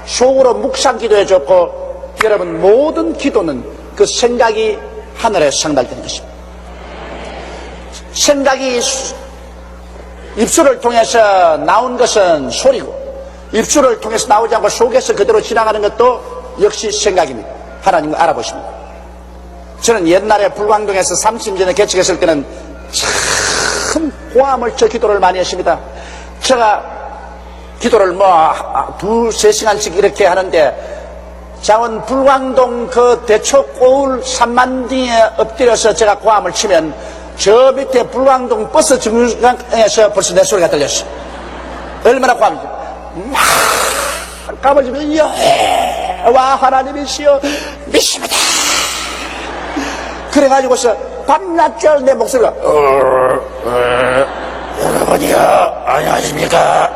[SPEAKER 1] 속으로 묵상 기도해 좋고 여러분 모든 기도는 그 생각이 하늘에 상달되는 것입니다. 생각이 입술을 통해서 나온 것은 소리고 입술을 통해서 나오지 않고 속에서 그대로 지나가는 것도 역시 생각입니다. 하나님을 알아보십니다. 저는 옛날에 불광동에서 30년 개척했을 때는 참 고함을 쳐 기도를 많이 했습니다. 제가 기도를 두세 시간씩 이렇게 하는데 자원 불광동 그 대초고울 산만딩에 엎드려서 제가 고함을 치면 저 밑에 불광동 버스 정류장에서 벌써 내 소리가 들렸어요. 얼마나 고함이죠. 막 까불지면 여호와 하나님이시여 믿습니다. 그래가지고서 밤낮절 내 목소리가 여러분이요 안녕하십니까.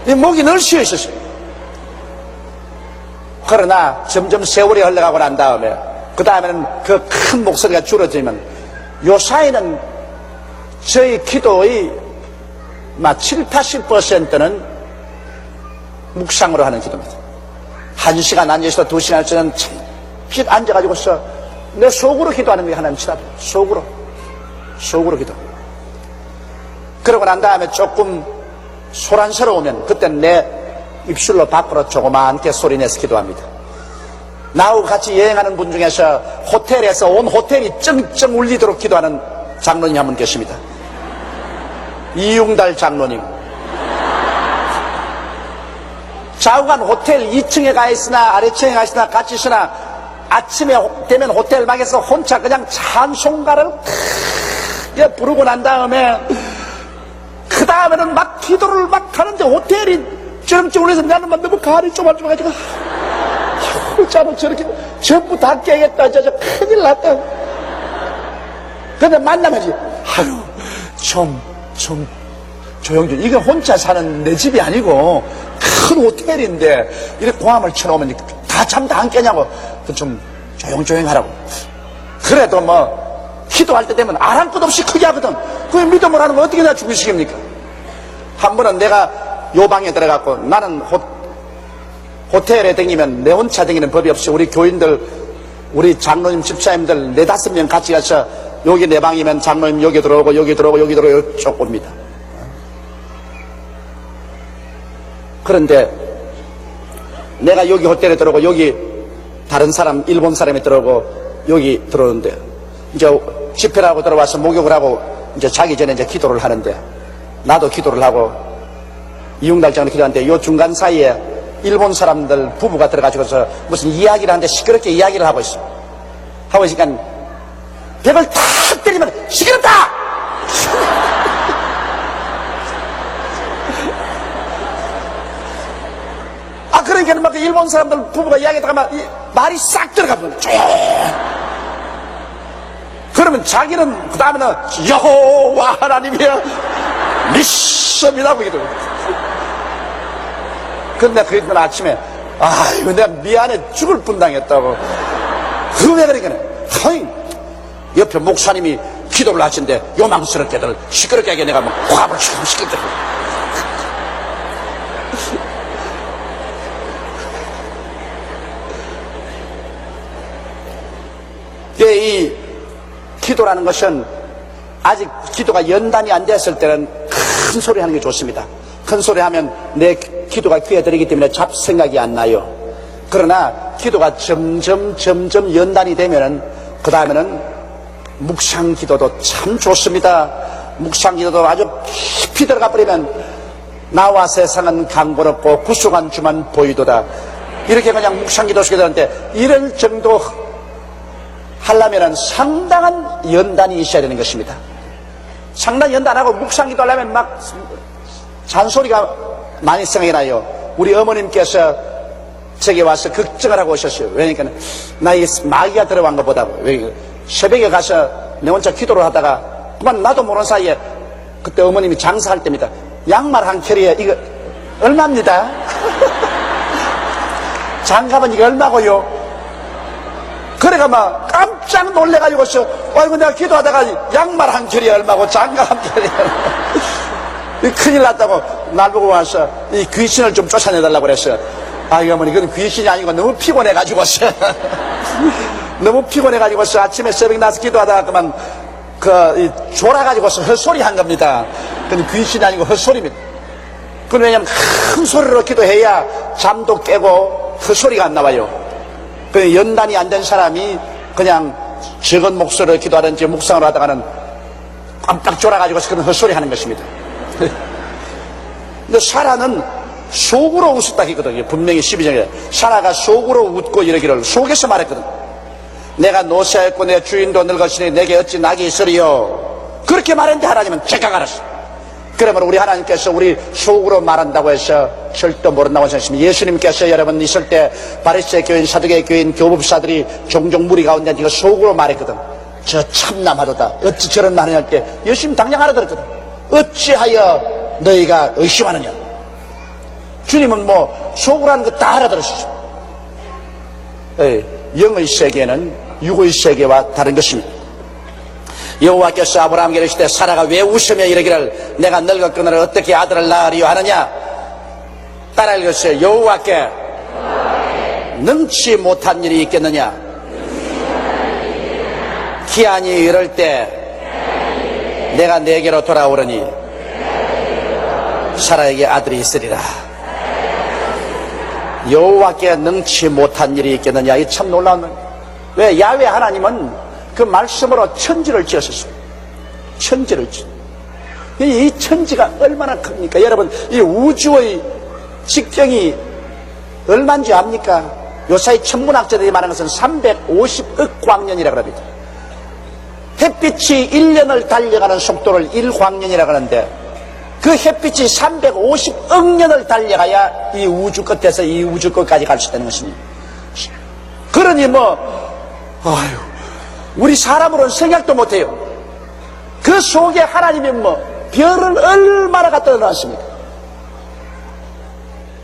[SPEAKER 1] 이 목이 늘 쉬어 있었어요. 그러나 점점 세월이 흘러가고 난 다음에 그 다음에는 그 큰 목소리가 줄어들면 요 사이는 저희 기도의 7, 80%는 묵상으로 하는 기도입니다. 1시간 앉아서 2시간 저는 픽 앉아가지고서 내 속으로 기도하는 게 하나님 치닫아. 속으로 기도. 그러고 난 다음에 조금 소란스러우면 그때는 내 입술로 밖으로 조그맣게 소리내서 기도합니다. 나하고 같이 여행하는 분 중에서 호텔에서 온 호텔이 쩡쩡 울리도록 기도하는 장로님 한 분 계십니다. 이용달 장로님. 좌우간 호텔 2층에 가 있으나 아래층에 가 있으나 같이 있으나 아침에 되면 호텔 방에서 혼자 그냥 찬송가를 크게 부르고 난 다음에 그 다음에는 막 기도를 막 하는데 호텔이 쩌렁쩌렁 울려서 나는 막 너무 가을이 좁아져가지고 자로 저렇게 전부 다 깨겠다. 저 큰일 났다. 근데 만나면지 아유 좀 조용조용. 이게 혼자 사는 내 집이 아니고 큰 호텔인데 이렇게 고함을 쳐놓으면 다 잠 다 안 깨냐고. 좀 조용조용 하라고. 그래도 뭐 기도할 때 되면 아랑곳 없이 크게 하거든. 그 믿음을 하는 거 어떻게 내가 죽이시겠습니까? 한 번은 내가 요 방에 들어갔고, 나는 호텔에 댕기면 내 혼자 댕기는 법이 없이 우리 교인들, 우리 장로님 집사님들 4-5명 같이 가서, 여기 내 방이면 장로님 여기 들어오고 여기 들어오고 여기 들어오고 쭉 옵니다. 그런데 내가 여기 호텔에 들어오고 여기 다른 사람, 일본 사람이 들어오고 여기 들어오는데, 이제 집회를 하고 들어와서 목욕을 하고 이제 자기 전에 이제 기도를 하는데, 나도 기도를 하고 이용달장을 기도하는데, 요 중간 사이에 일본 사람들 부부가 들어가지고서 무슨 이야기를 하는데 시끄럽게 이야기를 하고 있어. 하고 있으니까 벽을 탁 때리면 시끄럽다! 그러니까 막 일본 사람들 부부가 이야기하다가 말이 싹 들어가면 조용. 그러면 자기는 그 다음에는 여호와 하나님이여 믿습니다 기도. 근데 그 이날 아침에 아이고 내가 미안해 죽을 뻔당했다고. 그 왜 그러니까 하이 옆에 목사님이 기도를 하신데 요망스럽게들 시끄럽게 하게 내가 막 화를 좀 시켰다. 이 기도라는 것은 아직 기도가 연단이 안 됐을 때는 큰 소리 하는 게 좋습니다. 큰 소리 하면 내 기도가 귀에 들리기 때문에 잡생각이 안 나요. 그러나 기도가 점점 연단이 되면은 그 다음에는 묵상 기도도 참 좋습니다. 묵상 기도도 아주 깊이 들어가 버리면 나와 세상은 강고롭고 구속한 주만 보이도다. 이렇게 그냥 묵상 기도 쓰게 되는데, 이럴 정도 하려면은 상당한 연단이 있어야 되는 것입니다. 상당히 연단하고 묵상 기도 하려면 막 잔소리가 많이 생각이 나요. 우리 어머님께서 제게 와서 걱정을 하고 오셨어요. 왜냐니까 나 이 마귀가 들어간 것보다 새벽에 가서 내 혼자 기도를 하다가 그만 나도 모르는 사이에, 그때 어머님이 장사할 때입니다. 양말 한 켤레에 이거 얼마입니다. 장갑은 이거 얼마고요? 그래가 막 깜짝 놀래가지고서 아이고 내가 기도하다가 양말 한 켤레 얼마고 장갑 한 켤레 큰일 났다고 날 보고 와서 이 귀신을 좀 쫓아내달라고 그랬어요. 아이 어머니 그건 귀신이 아니고 너무 피곤해가지고서 너무 피곤해가지고서 아침에 새벽 나서 기도하다가 그만 졸아가지고서 헛소리 한 겁니다. 그건 귀신이 아니고 헛소리입니다. 그건 왜냐면 큰 소리로 기도해야 잠도 깨고 헛소리가 안 나와요. 그 연단이 안 된 사람이 그냥 적은 목소리로 기도하든지 묵상을 하다가는 깜빡 졸아가지고 그런 헛소리 하는 것입니다. 근데 사라는 속으로 웃었다 했거든요. 분명히 12장에 사라가 속으로 웃고 이러기를 속에서 말했거든. 내가 노쇠했고 내 주인도 늙었으니 내게 어찌 낙이 있으리요. 그렇게 말했는데 하나님은 제가 알았어. 그러면 우리 하나님께서 우리 속으로 말한다고 해서 절대 모른다고 하셨습니다. 예수님께서 여러분 있을 때 바리새 교인, 사두개 교인, 교법사들이 종종 무리 가운데 이거 속으로 말했거든. 저 참남하도다. 어찌 저런 말을 할 때 예수님 당장 알아들었거든. 어찌하여 너희가 의심하느냐. 주님은 뭐 속으로 하는 거 다 알아들으시죠. 영의 세계는 육의 세계와 다른 것입니다. 여호와께서 아브라함에게 이르시되 사라가 왜 웃으며 이르기를 내가 늙었거늘 어떻게 아들을 낳으리요 하느냐. 따라 읽으세요. 여호와께 능치 못한 일이 있겠느냐. 기한이 이럴 때 내가 내게로 돌아오려니 사라에게 아들이 있으리라. 여호와께 능치 못한 일이 있겠느냐. 이 참 놀라운 말. 왜? 야훼 하나님은 그 말씀으로 천지를 지었었어요. 천지를 지었어요. 이 천지가 얼마나 큽니까? 여러분, 이 우주의 직경이 얼마인지 압니까? 요사이 천문학자들이 말하는 것은 350억 광년이라고 합니다. 햇빛이 1년을 달려가는 속도를 1광년이라고 하는데, 그 햇빛이 350억 년을 달려가야 이 우주 끝에서 이 우주 끝까지 갈 수 있다는 것입니다. 그러니 우리 사람으로는 생각도 못해요. 그 속에 하나님이 별을 얼마나 갖다 놨습니까?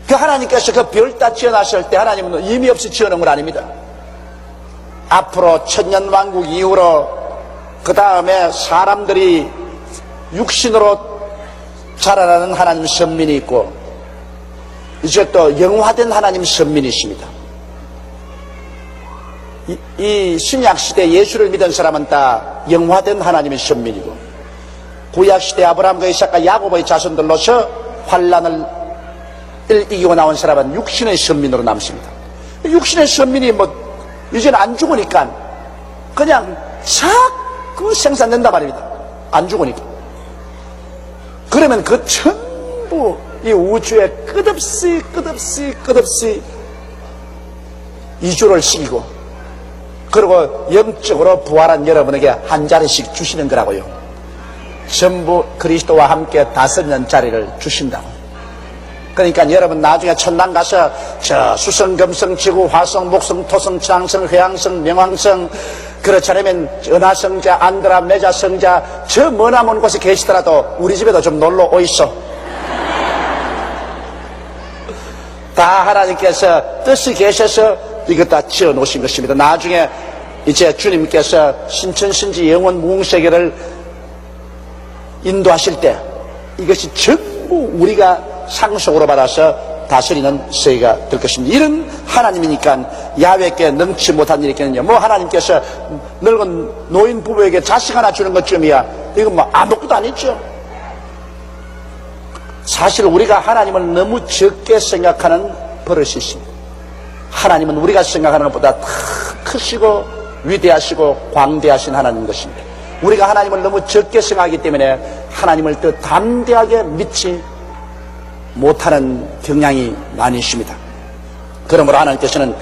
[SPEAKER 1] 그 하나님께서 그 별 다 지어놨을 때 하나님은 의미 없이 지어놓은 건 아닙니다. 앞으로 천년왕국 이후로 그 다음에 사람들이 육신으로 자라나는 하나님 선민이 있고 이제 또 영화된 하나님 선민이십니다. 이 신약시대 예수를 믿은 사람은 다 영화된 하나님의 선민이고 구약시대 아브라함과 이삭과 야곱의 자손들로서 환란을 이기고 나온 사람은 육신의 선민으로 남습니다. 육신의 선민이 이제는 안 죽으니까 그냥 자꾸 생산된단 말입니다. 안 죽으니까. 그러면 그 전부 이 우주에 끝없이 이주를 시키고 그리고 영적으로 부활한 여러분에게 한 자리씩 주시는 거라고요. 전부 그리스도와 함께 5년짜리를 주신다고. 그러니까 여러분 나중에 천당 가서 저 수성, 금성, 지구, 화성, 목성, 토성, 지향성, 회왕성, 명왕성 그렇지 않으면 은하성자, 안드라, 메자성자 저 머나먼 곳에 계시더라도 우리 집에도 좀 놀러 오이소. 다 하나님께서 뜻이 계셔서 이거 다 지어 놓으신 것입니다. 나중에 이제 주님께서 신천신지 영원 무궁세계를 인도하실 때 이것이 전부 우리가 상속으로 받아서 다스리는 세계가 될 것입니다. 이런 하나님이니까 야훼께 능치 못한 일이 있겠느냐. 하나님께서 늙은 노인 부부에게 자식 하나 주는 것쯤이야 이건 아무것도 아니죠. 사실 우리가 하나님을 너무 적게 생각하는 버릇이 있습니다. 하나님은 우리가 생각하는 것보다 더 크시고 위대하시고 광대하신 하나님인 것입니다. 우리가 하나님을 너무 적게 생각하기 때문에 하나님을 더 담대하게 믿지 못하는 경향이 많이 있습니다. 그러므로 하나님께서는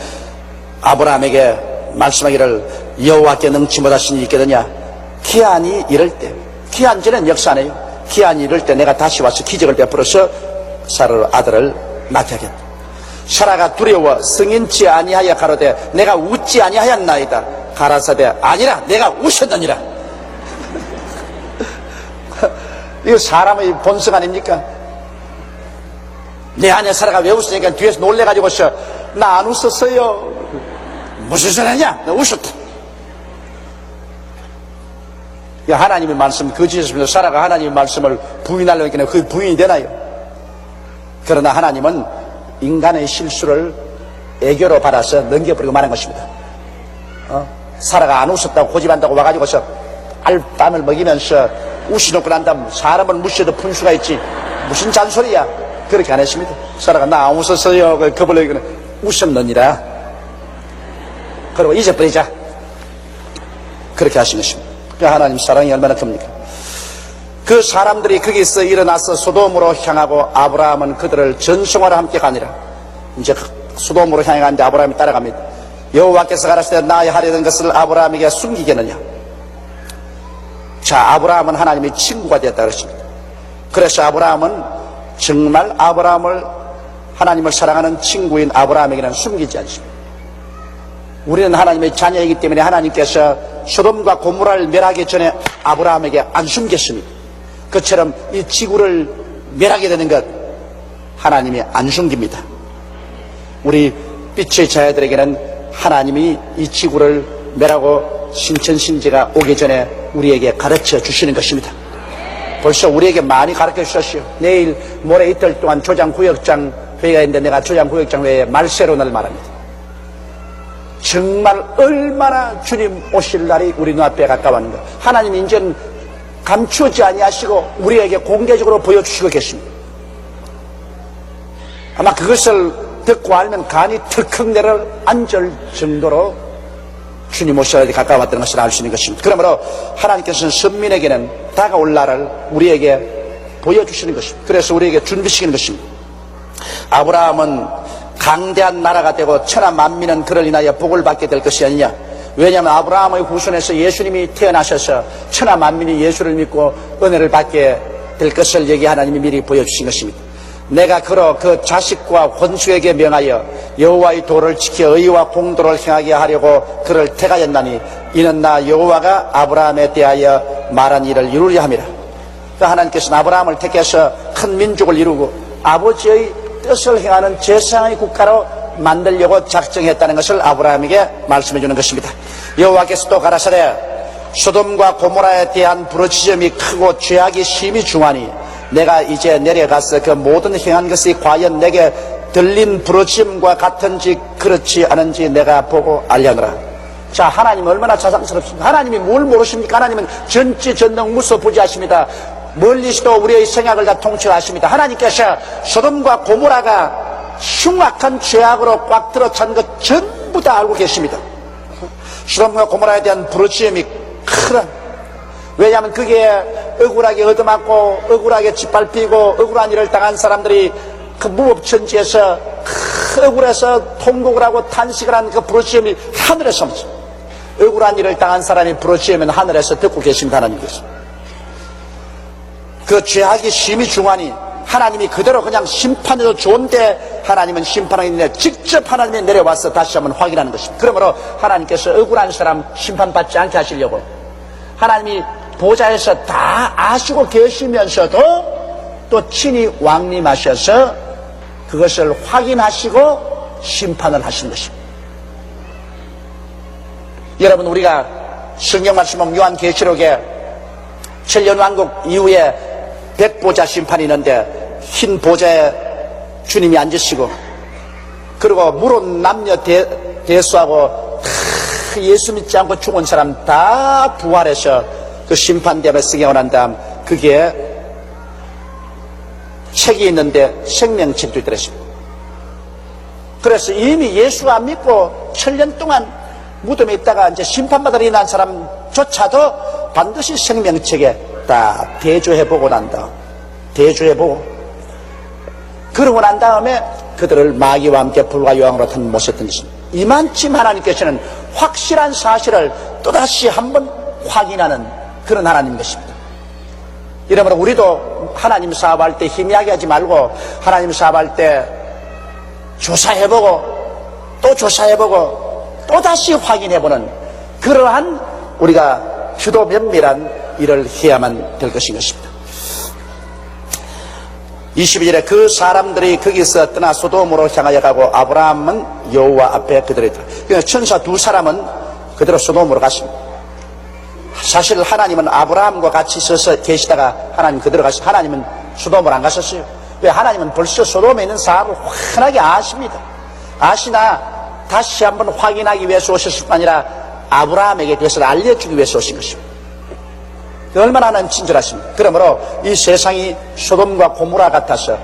[SPEAKER 1] 아브라함에게 말씀하기를 여호와께 능치 못하신 일이 있겠느냐. 기한이 이럴 때, 기한 전엔 역사 안 해요. 기한이 이럴 때 내가 다시 와서 기적을 베풀어서 사라로 아들을 낳게 하겠다. 사라가 두려워 승인치 아니하여 가로되 내가 웃지 아니하였나이다. 가라사대 아니라 내가 우셨느니라. 이거 사람의 본성 아닙니까? 내 안에 사라가 왜 웃으니까 뒤에서 놀래가지고서 나 안 웃었어요. 무슨 소리 하냐? 나 웃었다. 하나님의 말씀 거짓이었습니다. 사라가 하나님의 말씀을 부인하려니까 그게 부인이 되나요? 그러나 하나님은 인간의 실수를 애교로 받아서 넘겨버리고 마는 것입니다. 사라가 안 웃었다고 고집한다고 와가지고서 알밤을 먹이면서 웃어놓고 난 다음 사람을 무시해도 분수가 있지 무슨 잔소리야. 그렇게 안 했습니다. 사라가 나 안 웃었어요. 그벌레기는 웃었느니라. 그리고 잊어버리자. 그렇게 하신 것입니다. 하나님 사랑이 얼마나 큽니까? 그 사람들이 거기서 일어나서 소돔으로 향하고 아브라함은 그들을 전송하러 함께 가니라. 이제 소돔으로 향해 가는데 아브라함이 따라갑니다. 여호와께서 가라사대 나의 하려던 것을 아브라함에게 숨기겠느냐. 자, 아브라함은 하나님의 친구가 되었다 그랬습니다. 그래서 아브라함은 정말 하나님을 사랑하는 친구인 아브라함에게는 숨기지 않습니다. 우리는 하나님의 자녀이기 때문에 하나님께서 소돔과 고모라를 멸하기 전에 아브라함에게 안 숨겼습니다. 그처럼 이 지구를 멸하게 되는 것 하나님이 안 숨깁니다. 우리 빛의 자녀들에게는 하나님이 이 지구를 멸하고 신천신지가 오기 전에 우리에게 가르쳐 주시는 것입니다. 벌써 우리에게 많이 가르쳐 주셨어요. 내일 모레 이틀 동안 조장구역장 회의가 있는데 내가 조장구역장 회의에 말세론을 말합니다. 정말 얼마나 주님 오실 날이 우리 눈앞에 가까웠는가. 하나님이 이제는 감추지 아니하시고 우리에게 공개적으로 보여주시고 계십니다. 아마 그것을 듣고 알면 간이 털컥 내려앉을 정도로 주님 오실 날이 가까웠다는 것을 알 수 있는 것입니다. 그러므로 하나님께서는 선민에게는 다가올 날을 우리에게 보여주시는 것입니다. 그래서 우리에게 준비시키는 것입니다. 아브라함은 강대한 나라가 되고 천하 만민은 그를 인하여 복을 받게 될 것이 아니냐. 왜냐하면 아브라함의 후손에서 예수님이 태어나셔서 천하 만민이 예수를 믿고 은혜를 받게 될 것을 여기 하나님이 미리 보여주신 것입니다. 내가 그 자식과 권수에게 명하여 여호와의 도를 지켜 의와 공도를 행하게 하려고 그를 택하였나니 이는 나 여호와가 아브라함에 대하여 말한 일을 이루려 함이라. 그 하나님께서는 아브라함을 택해서 큰 민족을 이루고 아버지의 뜻을 행하는 제사장의 국가로 만들려고 작정했다는 것을 아브라함에게 말씀해 주는 것입니다. 여호와께서 또 가라사대 소돔과 고모라에 대한 부르짖음이 크고 죄악이 심히 중하니 내가 이제 내려가서 그 모든 행한 것이 과연 내게 들린 부르짖음과 같은지 그렇지 않은지 내가 보고 알려노라. 자, 하나님은 얼마나 자상스럽습니까? 하나님이 뭘 모르십니까? 하나님은 전지전능 무소부지하십니다. 멀리서도 우리의 생각을 다 통치하십니다. 하나님께서 소돔과 고모라가 흉악한 죄악으로 꽉 들어찬 것 전부 다 알고 계십니다. 소돔과 고모라에 대한 부르짖음이 크다. 왜냐하면 그게 억울하게 얻어맞고 억울하게 짓밟히고 억울한 일을 당한 사람들이 그 무법천지에서 억울해서 통곡을 하고 탄식을 하는 그 부르짖음이 하늘에서 옵니다. 억울한 일을 당한 사람이 부르짖으면 하늘에서 듣고 계십니다. 하나님께서. 그 죄악이 심히 중하니 하나님이 그대로 그냥 심판해도 좋은데 하나님은 심판하기 직접 하나님이 내려와서 다시 한번 확인하는 것입니다. 그러므로 하나님께서 억울한 사람 심판받지 않게 하시려고 하나님이 보좌에서 다 아시고 계시면서도 또 친히 왕림하셔서 그것을 확인하시고 심판을 하신 것입니다. 여러분, 우리가 성경 말씀은 요한계시록에 7년 왕국 이후에 백보자 심판이 있는데 흰 보좌에 주님이 앉으시고 그리고 물은 남녀 대수하고 예수 믿지 않고 죽은 사람 다 부활해서 그 심판대에 쓰게 난 다음 그게 책이 있는데 생명책도 있더랬습니다. 그래서 이미 예수 안 믿고 7년 동안 무덤에 있다가 이제 심판받으러 일어난 사람조차도 반드시 생명책에 다 대조해보고 난 다음 대조해보고 그러고 난 다음에 그들을 마귀와 함께 불과 요항으로 탄 모셨던 것입니다. 이만큼 하나님께서는 확실한 사실을 또다시 한번 확인하는 그런 하나님 것입니다. 이러므로 우리도 하나님 사업할 때 희미하게 하지 말고 하나님 사업할 때 조사해보고 또 조사해보고 또다시 확인해보는 그러한 우리가 주도 면밀한 일을 해야만 될 것인 것입니다. 22절에 그 사람들이 거기서 떠나 소돔으로 향하여 가고 아브라함은 여호와 앞에 그대로 있더라. 그러니까 천사 두 사람은 그대로 소돔으로 갔습니다. 사실 하나님은 아브라함과 같이 서서 계시다가 하나님 그대로 가시. 하나님은 소돔을 안 가셨어요. 왜? 하나님은 벌써 소돔에 있는 사람을 환하게 아십니다. 아시나 다시 한번 확인하기 위해서 오셨을 뿐 아니라 아브라함에게 그것을 알려주기 위해서 오신 것입니다. 얼마나 하나님 친절하십니까? 그러므로 이 세상이 소돔과 고모라 같아서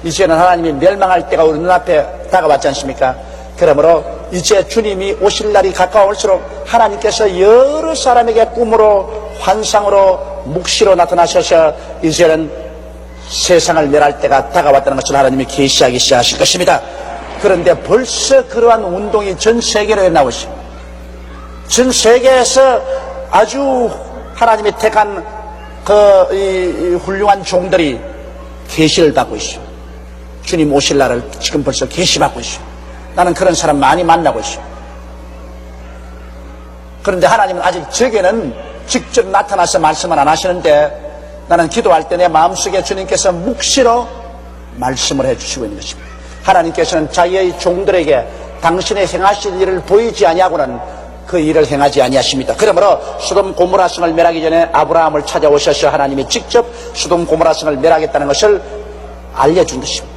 [SPEAKER 1] 이제는 하나님이 멸망할 때가 우리 눈앞에 다가왔지 않습니까? 그러므로 이제 주님이 오실 날이 가까울수록 하나님께서 여러 사람에게 꿈으로 환상으로 묵시로 나타나셔서 이제는 세상을 멸할 때가 다가왔다는 것을 하나님이 계시하기 시작하실 것입니다. 그런데 벌써 그러한 운동이 전 세계로 나오시고 전 세계에서 아주 하나님이 택한 이 훌륭한 종들이 계시를 받고 있어. 주님 오실 날을 지금 벌써 계시받고 있어. 나는 그런 사람 많이 만나고 있어. 그런데 하나님은 아직 저에게는 직접 나타나서 말씀을 안 하시는데 나는 기도할 때 내 마음속에 주님께서 묵시로 말씀을 해주시고 있는 것입니다. 하나님께서는 자기의 종들에게 당신의 행하실 일을 보이지 아니하고는 그 일을 행하지 아니하십니다. 그러므로 소돔 고모라 성을 멸하기 전에 아브라함을 찾아오셔서 하나님이 직접 소돔 고모라 성을 멸하겠다는 것을 알려준 것입니다.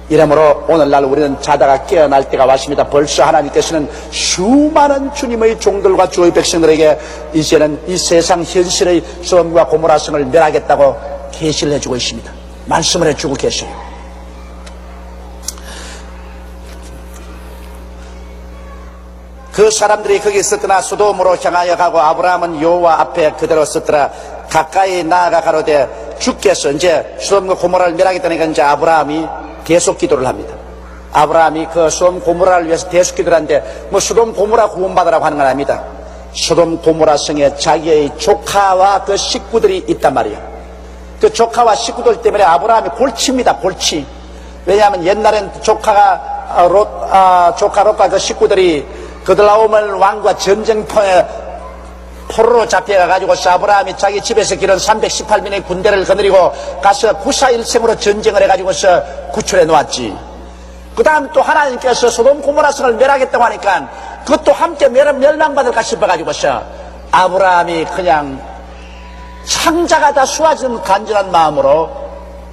[SPEAKER 1] 이러므로 오늘날 우리는 자다가 깨어날 때가 왔습니다. 벌써 하나님께서는 수많은 주님의 종들과 주의 백성들에게 이제는 이 세상 현실의 소돔과 고모라 성을 멸하겠다고 계시를 해주고 있습니다. 말씀을 해주고 계셔요. 그 사람들이 거기 있었더나 소돔으로 향하여 가고 아브라함은 여호와 앞에 그대로 섰더라. 가까이 나아가 가로되 주께서 이제 소돔과 고모라를 멸하겠다니까 이제 아브라함이 대속 기도를 합니다. 아브라함이 그 소돔 고모라를 위해서 대속 기도를 하는데 뭐 소돔 고모라 구원받으라고 하는 건 아닙니다. 소돔 고모라 성에 자기의 조카와 그 식구들이 있단 말이에요. 그 조카와 식구들 때문에 아브라함이 골치입니다. 골치. 왜냐하면 옛날엔 조카 롯과 그 식구들이 그들라오멜 왕과 전쟁터에 포로로 잡혀가가지고 아브라함이 자기 집에서 기른 318명의 군대를 거느리고 가서 구사일생으로 전쟁을 해가지고서 구출해 놓았지. 그 다음 또 하나님께서 소돔 고모라 성을 멸하겠다고 하니까 그것도 함께 멸망받을까 싶어가지고서 아브라함이 그냥 창자가 다 쏟아지는 간절한 마음으로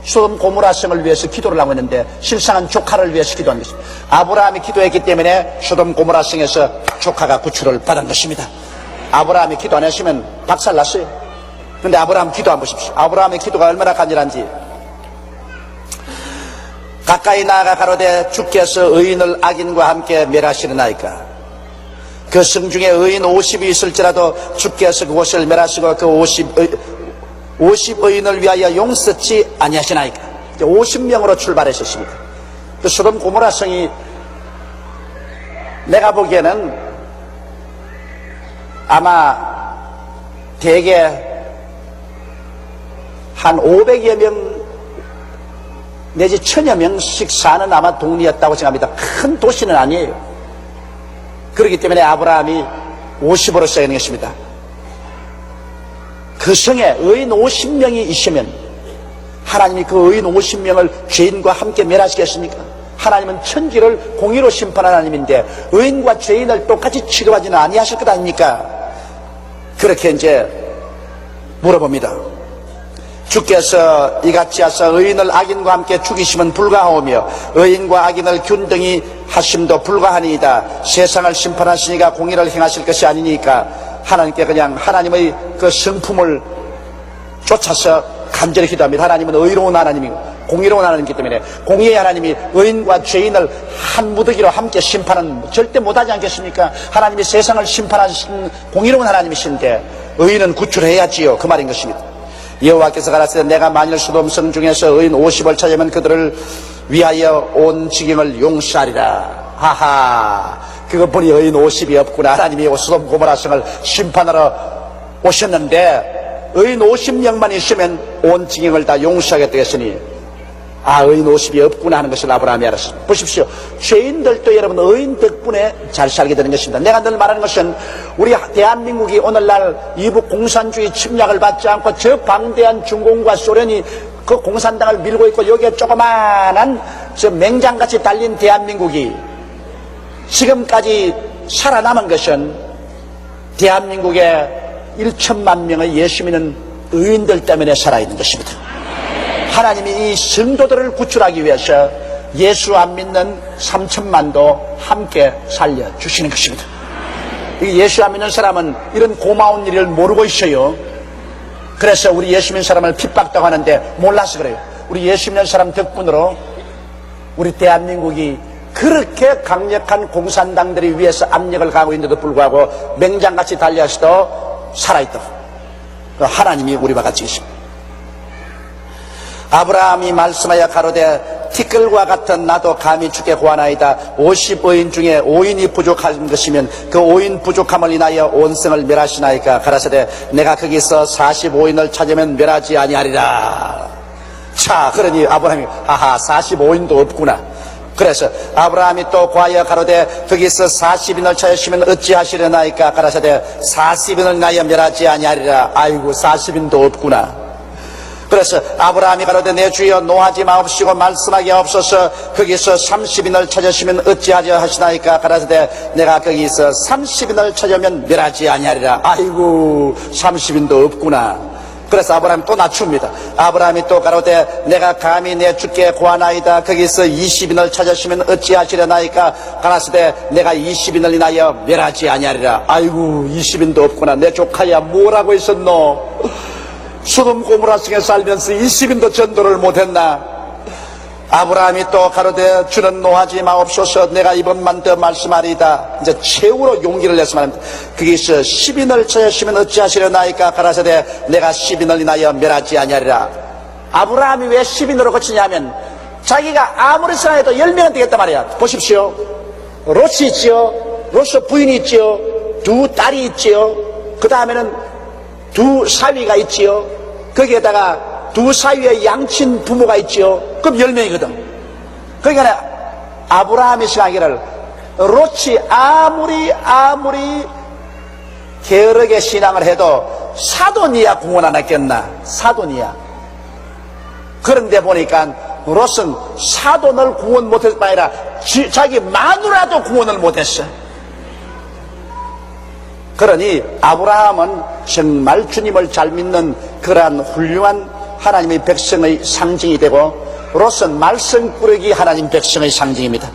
[SPEAKER 1] 소돔 고모라 성을 위해서 기도를 하고 있는데 실상은 조카를 위해서 기도한 것입니다. 아브라함이 기도했기 때문에 소돔 고모라 성에서 조카가 구출을 받은 것입니다. 아브라함이 기도 안 했으면 박살났어요. 근데 아브라함 기도 안 보십시오. 아브라함의 기도가 얼마나 간절한지. 가까이 나아가 가로되 주께서 의인을 악인과 함께 멸하시려나이까. 그 성중에 의인 50이 있을지라도 주께서 그곳을 멸하시고 그 50의인을 위하여 용서치 아니하시나이까. 50명으로 출발했었습니다. 그 소돔 고모라 성이 내가 보기에는 아마 대개 한 500여 명 내지 1000여 명씩 사는 아마 동리였다고 생각합니다. 큰 도시는 아니에요. 그렇기 때문에 아브라함이 50으로 쌓이는 것입니다. 그 성에 의인 50명이 있으면 하나님이 그 의인 50명을 죄인과 함께 멸하시겠습니까? 하나님은 천지를 공의로 심판하는 하나님인데 의인과 죄인을 똑같이 취급하지는 아니하실 것 아닙니까? 그렇게 이제 물어봅니다. 주께서 이같이 하사 의인을 악인과 함께 죽이시면 불가하오며 의인과 악인을 균등히 하심도 불가하니이다. 세상을 심판하시니까 공의를 행하실 것이 아니니까 하나님께 그냥 하나님의 그 성품을 쫓아서 간절히 기도합니다. 하나님은 의로운 하나님이고 공의로운 하나님이기 때문에 공의의 하나님이 의인과 죄인을 한 무더기로 함께 심판은 절대 못하지 않겠습니까? 하나님이 세상을 심판하신 공의로운 하나님이신데 의인은 구출해야지요. 그 말인 것입니다. 여호와께서 가라사대 내가 만일 소돔성 중에서 의인 50을 찾으면 그들을 위하여 온 지경을 용서하리라. 하하, 그거 보니 의인 50이 없구나. 하나님이 소돔 고모라 성을 심판하러 오셨는데 의인 50명만 있으면 온 지경을 다 용서하겠다 했으니 의인 50이 없구나 하는 것을 아브라함이 알았습니다. 보십시오. 죄인들도 여러분 의인 덕분에 잘 살게 되는 것입니다. 내가 늘 말하는 것은 우리 대한민국이 오늘날 이북 공산주의 침략을 받지 않고 저 방대한 중공과 소련이 그 공산당을 밀고 있고 여기에 조그만한 저 맹장같이 달린 대한민국이 지금까지 살아남은 것은 대한민국의 1천만 명의 예수 믿는 의인들 때문에 살아있는 것입니다. 하나님이 이 성도들을 구출하기 위해서 예수 안 믿는 3천만도 함께 살려주시는 것입니다. 예수 안 믿는 사람은 이런 고마운 일을 모르고 있어요. 그래서 우리 예수 믿는 사람을 핍박도 하는데 몰라서 그래요. 우리 예수 믿는 사람 덕분으로 우리 대한민국이 그렇게 강력한 공산당들이 위해서 압력을 가하고 있는데도 불구하고 맹장같이 달려서도 살아있다. 하나님이 우리와 같이 있습니다. 아브라함이 말씀하여 가로되 티끌과 같은 나도 감히 주께 구하나이다. 50의인 중에 5인이 부족한 것이면 그 5인 부족함을 인하여 온 성을 멸하시나이까. 가라사대 내가 거기서 45인을 찾으면 멸하지 아니하리라. 자, 그러니 아브라함이 45인도 없구나. 그래서 아브라함이 또 구하여 가로되 거기서 40인을 찾으시면 어찌하시려나이까. 가라사대 40인을 인하여 멸하지 아니하리라. 아이고 40인도 없구나. 그래서 아브라함이 가로되 내 주여 노하지 마옵시고 말씀하게 없어서 거기서 30인을 찾으시면 어찌하려 하시나이까. 가라사대 내가 거기서 30인을 찾으면 멸하지 아니하리라. 아이고 30인도 없구나. 그래서 아브라함이 또 낮춥니다. 아브라함이 또 가로되 내가 감히 내 주께 구하나이다. 거기서 20인을 찾으시면 어찌하시려나이까. 가라사대 내가 20인을 인하여 멸하지 아니하리라. 아이고 20인도 없구나. 내 조카야 뭐라고 했었노? 소돔 고모라 성에 살면서 20인도 전도를 못했나? 아브라함이 또 가로되 주는 노하지 마옵소서. 내가 이번만 더 말씀하리이다. 이제 최후로 용기를 내서 말합니다. 거기서 10인을 찾으시면 어찌하시려나이까. 가라사대 내가 10인을 인하여 멸하지 아니하리라. 아브라함이 왜 10인으로 거치냐면 자기가 아무리 생각해도 10명은 되겠단 말이야. 보십시오. 롯이 있지요. 롯의 부인이 있지요. 두 딸이 있지요. 그 다음에는 두 사위가 있지요. 거기에다가 두 사위의 양친 부모가 있지요. 그럼 10명이거든. 그러니까 아브라함이 생각하기를 롯이 아무리 게으르게 신앙을 해도 사돈이야 구원 안 했겠나? 사돈이야. 그런데 보니까 롯은 사돈을 구원 못했을 뿐 아니라 자기 마누라도 구원을 못했어. 그러니 아브라함은 정말 주님을 잘 믿는 그러한 훌륭한 하나님의 백성의 상징이 되고, 롯은 말썽꾸러기 하나님 백성의 상징입니다.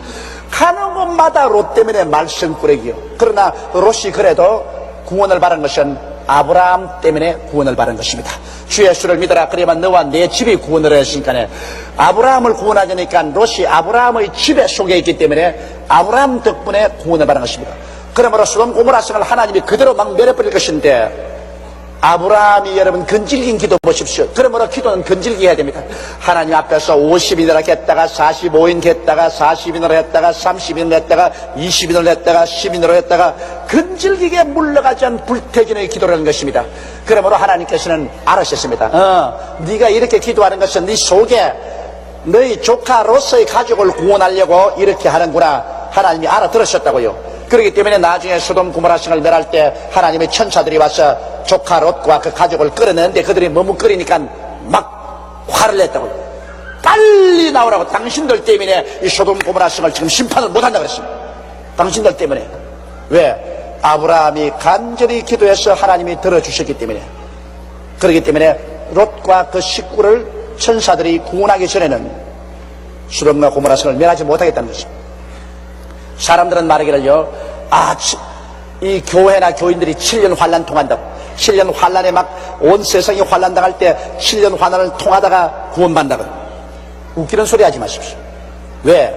[SPEAKER 1] 가는 곳마다 롯 때문에 말썽꾸러기요. 그러나 롯이 그래도 구원을 받은 것은 아브라함 때문에 구원을 받은 것입니다. 주 예수를 믿어라 그래야만 너와 내 집이 구원을 했으니까, 아브라함을 구원하자니까 롯이 아브라함의 집에 속해 있기 때문에 아브라함 덕분에 구원을 받은 것입니다. 그러므로 소돔 고모라 성을 하나님이 그대로 막 멸해버릴 것인데, 아브라함이 여러분 건질긴 기도 보십시오. 그러므로 기도는 건질기 해야 됩니다. 하나님 앞에서 50인을 했다가 45인 했다가 40인을 했다가 30인을 했다가 20인을 했다가 10인으로 했다가 건질기게 물러가지 않은 불태진의 기도를 하는 것입니다. 그러므로 하나님께서는 알으셨습니다. 네가 이렇게 기도하는 것은 네 속에 너희 조카 롯의 가족을 구원하려고 이렇게 하는구나. 하나님이 알아들으셨다고요. 그렇기 때문에 나중에 소돔 고모라 성을 멸할 때 하나님의 천사들이 와서 조카 롯과 그 가족을 끌어내는데 그들이 머뭇거리니까 막 화를 냈다고요. 빨리 나오라고. 당신들 때문에 이 소돔 고모라 성을 지금 심판을 못한다고 그랬습니다. 당신들 때문에. 왜? 아브라함이 간절히 기도해서 하나님이 들어주셨기 때문에. 그렇기 때문에 롯과 그 식구를 천사들이 구원하기 전에는 소돔과 고모라 성을 멸하지 못하겠다는 것입니다. 사람들은 말하기를요, 이 교회나 교인들이 7년 환란 통한다고. 7년 환란에 막 온 세상이 환란 당할 때 7년 환란을 통하다가 구원받는다고. 웃기는 소리 하지 마십시오. 왜?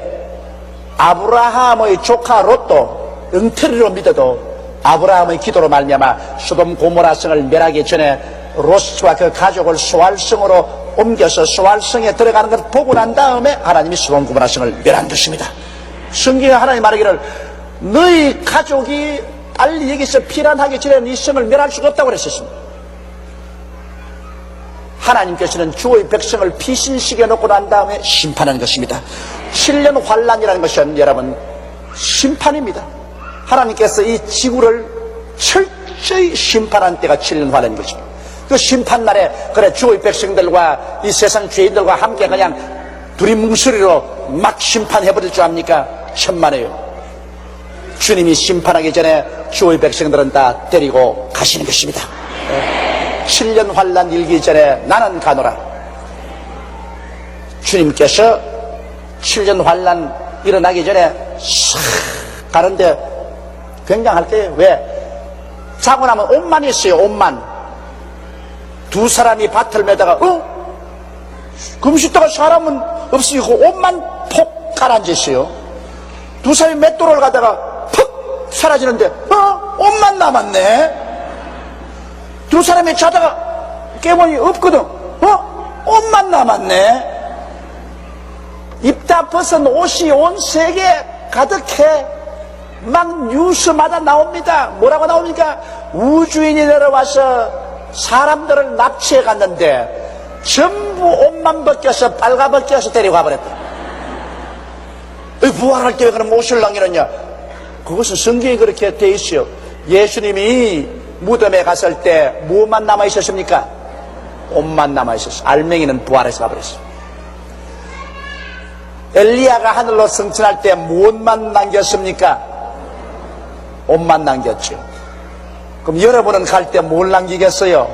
[SPEAKER 1] 아브라함의 조카 롯도 엉터리로 믿어도 아브라함의 기도로 말미암아 소돔 고모라 성을 멸하기 전에 롯과 그 가족을 소알성으로 옮겨서 소알성에 들어가는 것을 보고 난 다음에 하나님이 소돔 고모라 성을 멸한 것입니다. 성경에 하나님 말하기를 너희 가족이 빨리 여기서 피난하기 전에 이 성을 멸할 수가 없다고 그랬었습니다. 하나님께서는 주의 백성을 피신시켜 놓고 난 다음에 심판하는 것입니다. 7년 환란이라는 것은 여러분 심판입니다. 하나님께서 이 지구를 철저히 심판한 때가 7년 환란인 것입니다. 그 심판날에 그래 주의 백성들과 이 세상 죄인들과 함께 그냥 둘이 뭉소리로 막 심판해버릴 줄 압니까? 천만에요. 주님이 심판하기 전에 주의 백성들은 다 데리고 가시는 것입니다. 7년 환란 일기 전에 나는 가노라. 주님께서 7년 환란 일어나기 전에 싹 가는데 굉장할 때 왜? 자고 나면 옷만 있어요. 옷만. 두 사람이 밭을 매다가 금식다가 사람은 없으니까 옷만 폭 가라앉았어요. 두 사람이 맷돌을 가다가 푹 사라지는데 옷만 남았네. 두 사람이 자다가 깨보니 없거든. 옷만 남았네. 입 다 벗은 옷이 온 세계에 가득해. 막 뉴스마다 나옵니다. 뭐라고 나옵니까? 우주인이 내려와서 사람들을 납치해 갔는데 전부 옷만 벗겨서 빨가벗겨서 데리고 버렸다. 부활할 때 왜 그럼 옷을 남기느냐? 그것은 성경에 그렇게 돼 있어요. 예수님이 무덤에 갔을 때 무엇만 남아 있었습니까? 옷만 남아 있었어요. 알맹이는 부활해서 가버렸어요. 엘리야가 하늘로 승천할 때 무엇만 남겼습니까? 옷만 남겼죠. 그럼 여러분은 갈 때 뭘 남기겠어요?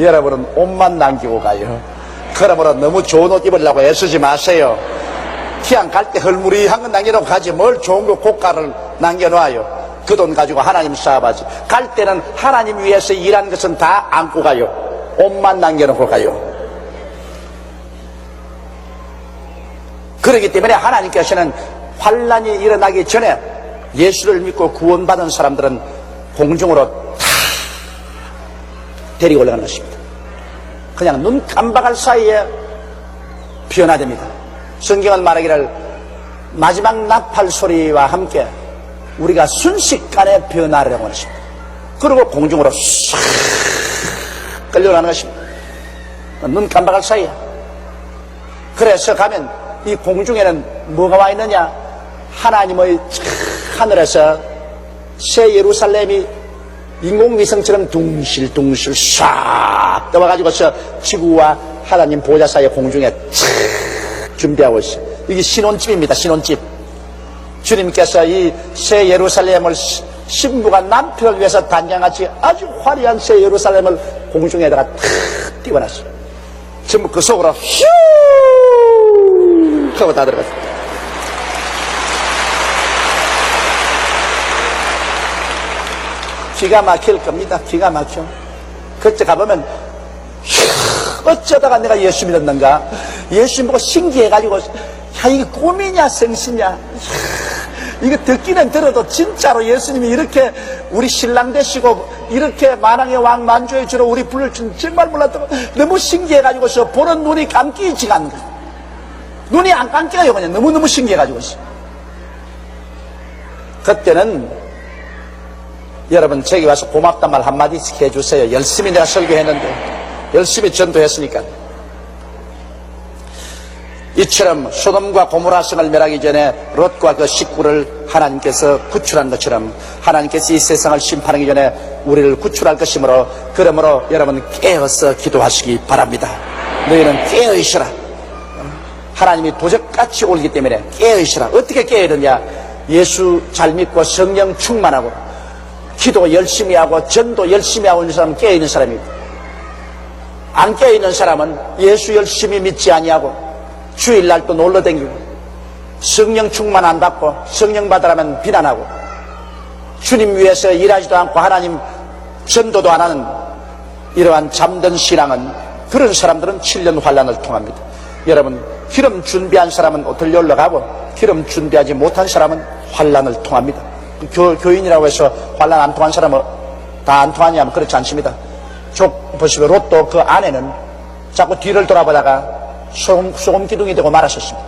[SPEAKER 1] 여러분은 옷만 남기고 가요. 그러므로 너무 좋은 옷 입으려고 애쓰지 마세요. 그냥 갈 때 헐무리한 건 남겨놓고 가지 뭘 좋은 거 고가를 남겨놔요. 그 돈 가지고 하나님 사업하지. 갈 때는 하나님 위해서 일한 것은 다 안고 가요. 옷만 남겨놓고 가요. 그렇기 때문에 하나님께서는 환란이 일어나기 전에 예수를 믿고 구원받은 사람들은 공중으로 다 데리고 올라가는 것입니다. 그냥 눈 깜박할 사이에 변화됩니다. 성경은 말하기를 마지막 나팔 소리와 함께 우리가 순식간에 변화를 하는 것입니다. 그리고 공중으로 싹 끌려가는 것입니다. 눈 깜박할 사이에. 그래서 가면 이 공중에는 뭐가 와 있느냐? 하나님의 하늘에서 새 예루살렘이 인공위성처럼 둥실둥실 싹 떠와가지고서 지구와 하나님 보좌 사이의 공중에 착 준비하고 있어요. 이게 신혼집입니다. 신혼집. 주님께서 이 새 예루살렘을 신부가 남편을 위해서 단장같이 아주 화려한 새 예루살렘을 공중에다가 탁 띄워놨어요. 전부 그 속으로 휴 하고 다 들어갔어요. 기가 막힐 겁니다. 기가 막혀. 그때 가보면 어쩌다가 내가 예수 믿었는가, 예수 보고 신기해가지고 야 이게 꿈이냐 생시냐, 이거 듣기는 들어도 진짜로 예수님이 이렇게 우리 신랑 되시고 이렇게 만왕의 왕 만주의 주로 우리 불을 준 정말 몰랐다고 너무 신기해가지고서 보는 눈이 감기지가 않는 거예요. 눈이 안 감겨요. 그냥 너무너무 신기해가지고서. 그때는 여러분 저기 와서 고맙단 말 한마디씩 해주세요. 열심히 내가 설교했는데, 열심히 전도했으니까. 이처럼 소돔과 고모라 성을 멸하기 전에 롯과 그 식구를 하나님께서 구출한 것처럼 하나님께서 이 세상을 심판하기 전에 우리를 구출할 것이므로, 그러므로 여러분 깨어서 기도하시기 바랍니다. 너희는 깨어있으라. 하나님이 도적같이 올기 때문에 깨어있으라. 어떻게 깨어야 되냐? 예수 잘 믿고 성령 충만하고 기도 열심히 하고 전도 열심히 하고 있는 사람은 깨어있는 사람입니다. 안 깨어있는 사람은 예수 열심히 믿지 아니하고 주일날 또 놀러다니고 성령 충만 안 받고 성령 받으라면 비난하고 주님 위해서 일하지도 않고 하나님 전도도 안 하는 이러한 잠든 신앙은, 그런 사람들은 7년 환란을 통합니다. 여러분, 기름 준비한 사람은 어떨 올라가고 기름 준비하지 못한 사람은 환란을 통합니다. 교인이라고 해서 환란 안 통한 사람은 다 안 통하냐면 그렇지 않습니다. 보시고 롯도 그 아내는 자꾸 뒤를 돌아보다가 소금 기둥이 되고 말았었습니다.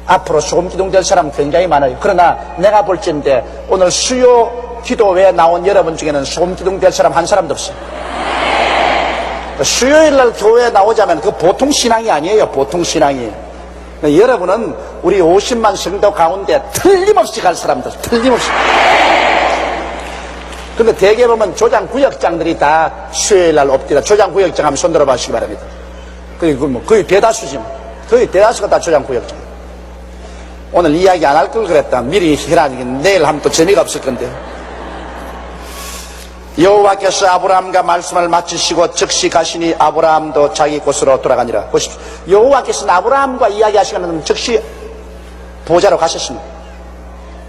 [SPEAKER 1] 앞으로 소금 기둥 될 사람은 굉장히 많아요. 그러나 내가 볼진데 오늘 수요 기도회에 나온 여러분 중에는 소금 기둥 될 사람 한 사람도 없어요. 수요일날 교회에 나오자면 그 보통 신앙이 아니에요. 보통 신앙이. 여러분은 우리 50만 성도 가운데 틀림없이 갈 사람들, 틀림없이. 근데 대개 보면 조장구역장들이 다 수요일날 엎드려. 조장구역장 하면 손 들어봐 주시기 바랍니다. 거의 대다수지 뭐. 거의 대다수가 다 조장구역장. 오늘 이야기 안 할 걸 그랬다. 미리 해라니 내일 하면 또 재미가 없을 건데. 여호와께서 아브라함과 말씀을 마치시고 즉시 가시니 아브라함도 자기 곳으로 돌아가니라. 보십시오. 여호와께서는 아브라함과 이야기하시면 즉시 보좌로 가셨습니다.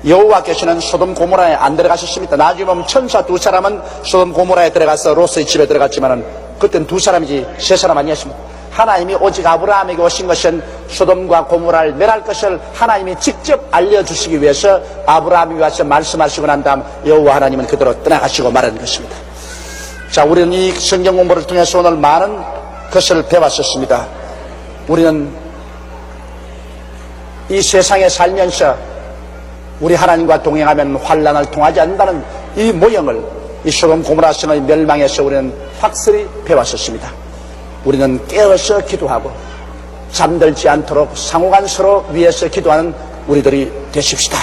[SPEAKER 1] 여호와께서는 소돔 고모라에 안 들어가셨습니다. 나중에 보면 천사 두 사람은 소돔 고모라에 들어가서 롯의 집에 들어갔지만은 그때는 두 사람이지 세 사람 아니었습니다. 하나님이 오직 아브라함에게 오신 것은 소돔과 고모라를 멸할 것을 하나님이 직접 알려주시기 위해서 아브라함이 와서 말씀하시고 난 다음 여호와 하나님은 그대로 떠나가시고 말하는 것입니다. 자, 우리는 이 성경 공부를 통해서 오늘 많은 것을 배웠었습니다. 우리는 이 세상에 살면서 우리 하나님과 동행하면 환난을 통하지 않는다는 이 모형을, 이 소돔 고모라 성의 멸망에서 우리는 확실히 배웠었습니다. 우리는 깨어서 기도하고 잠들지 않도록 상호간 서로 위해서 기도하는 우리들이 되십시다.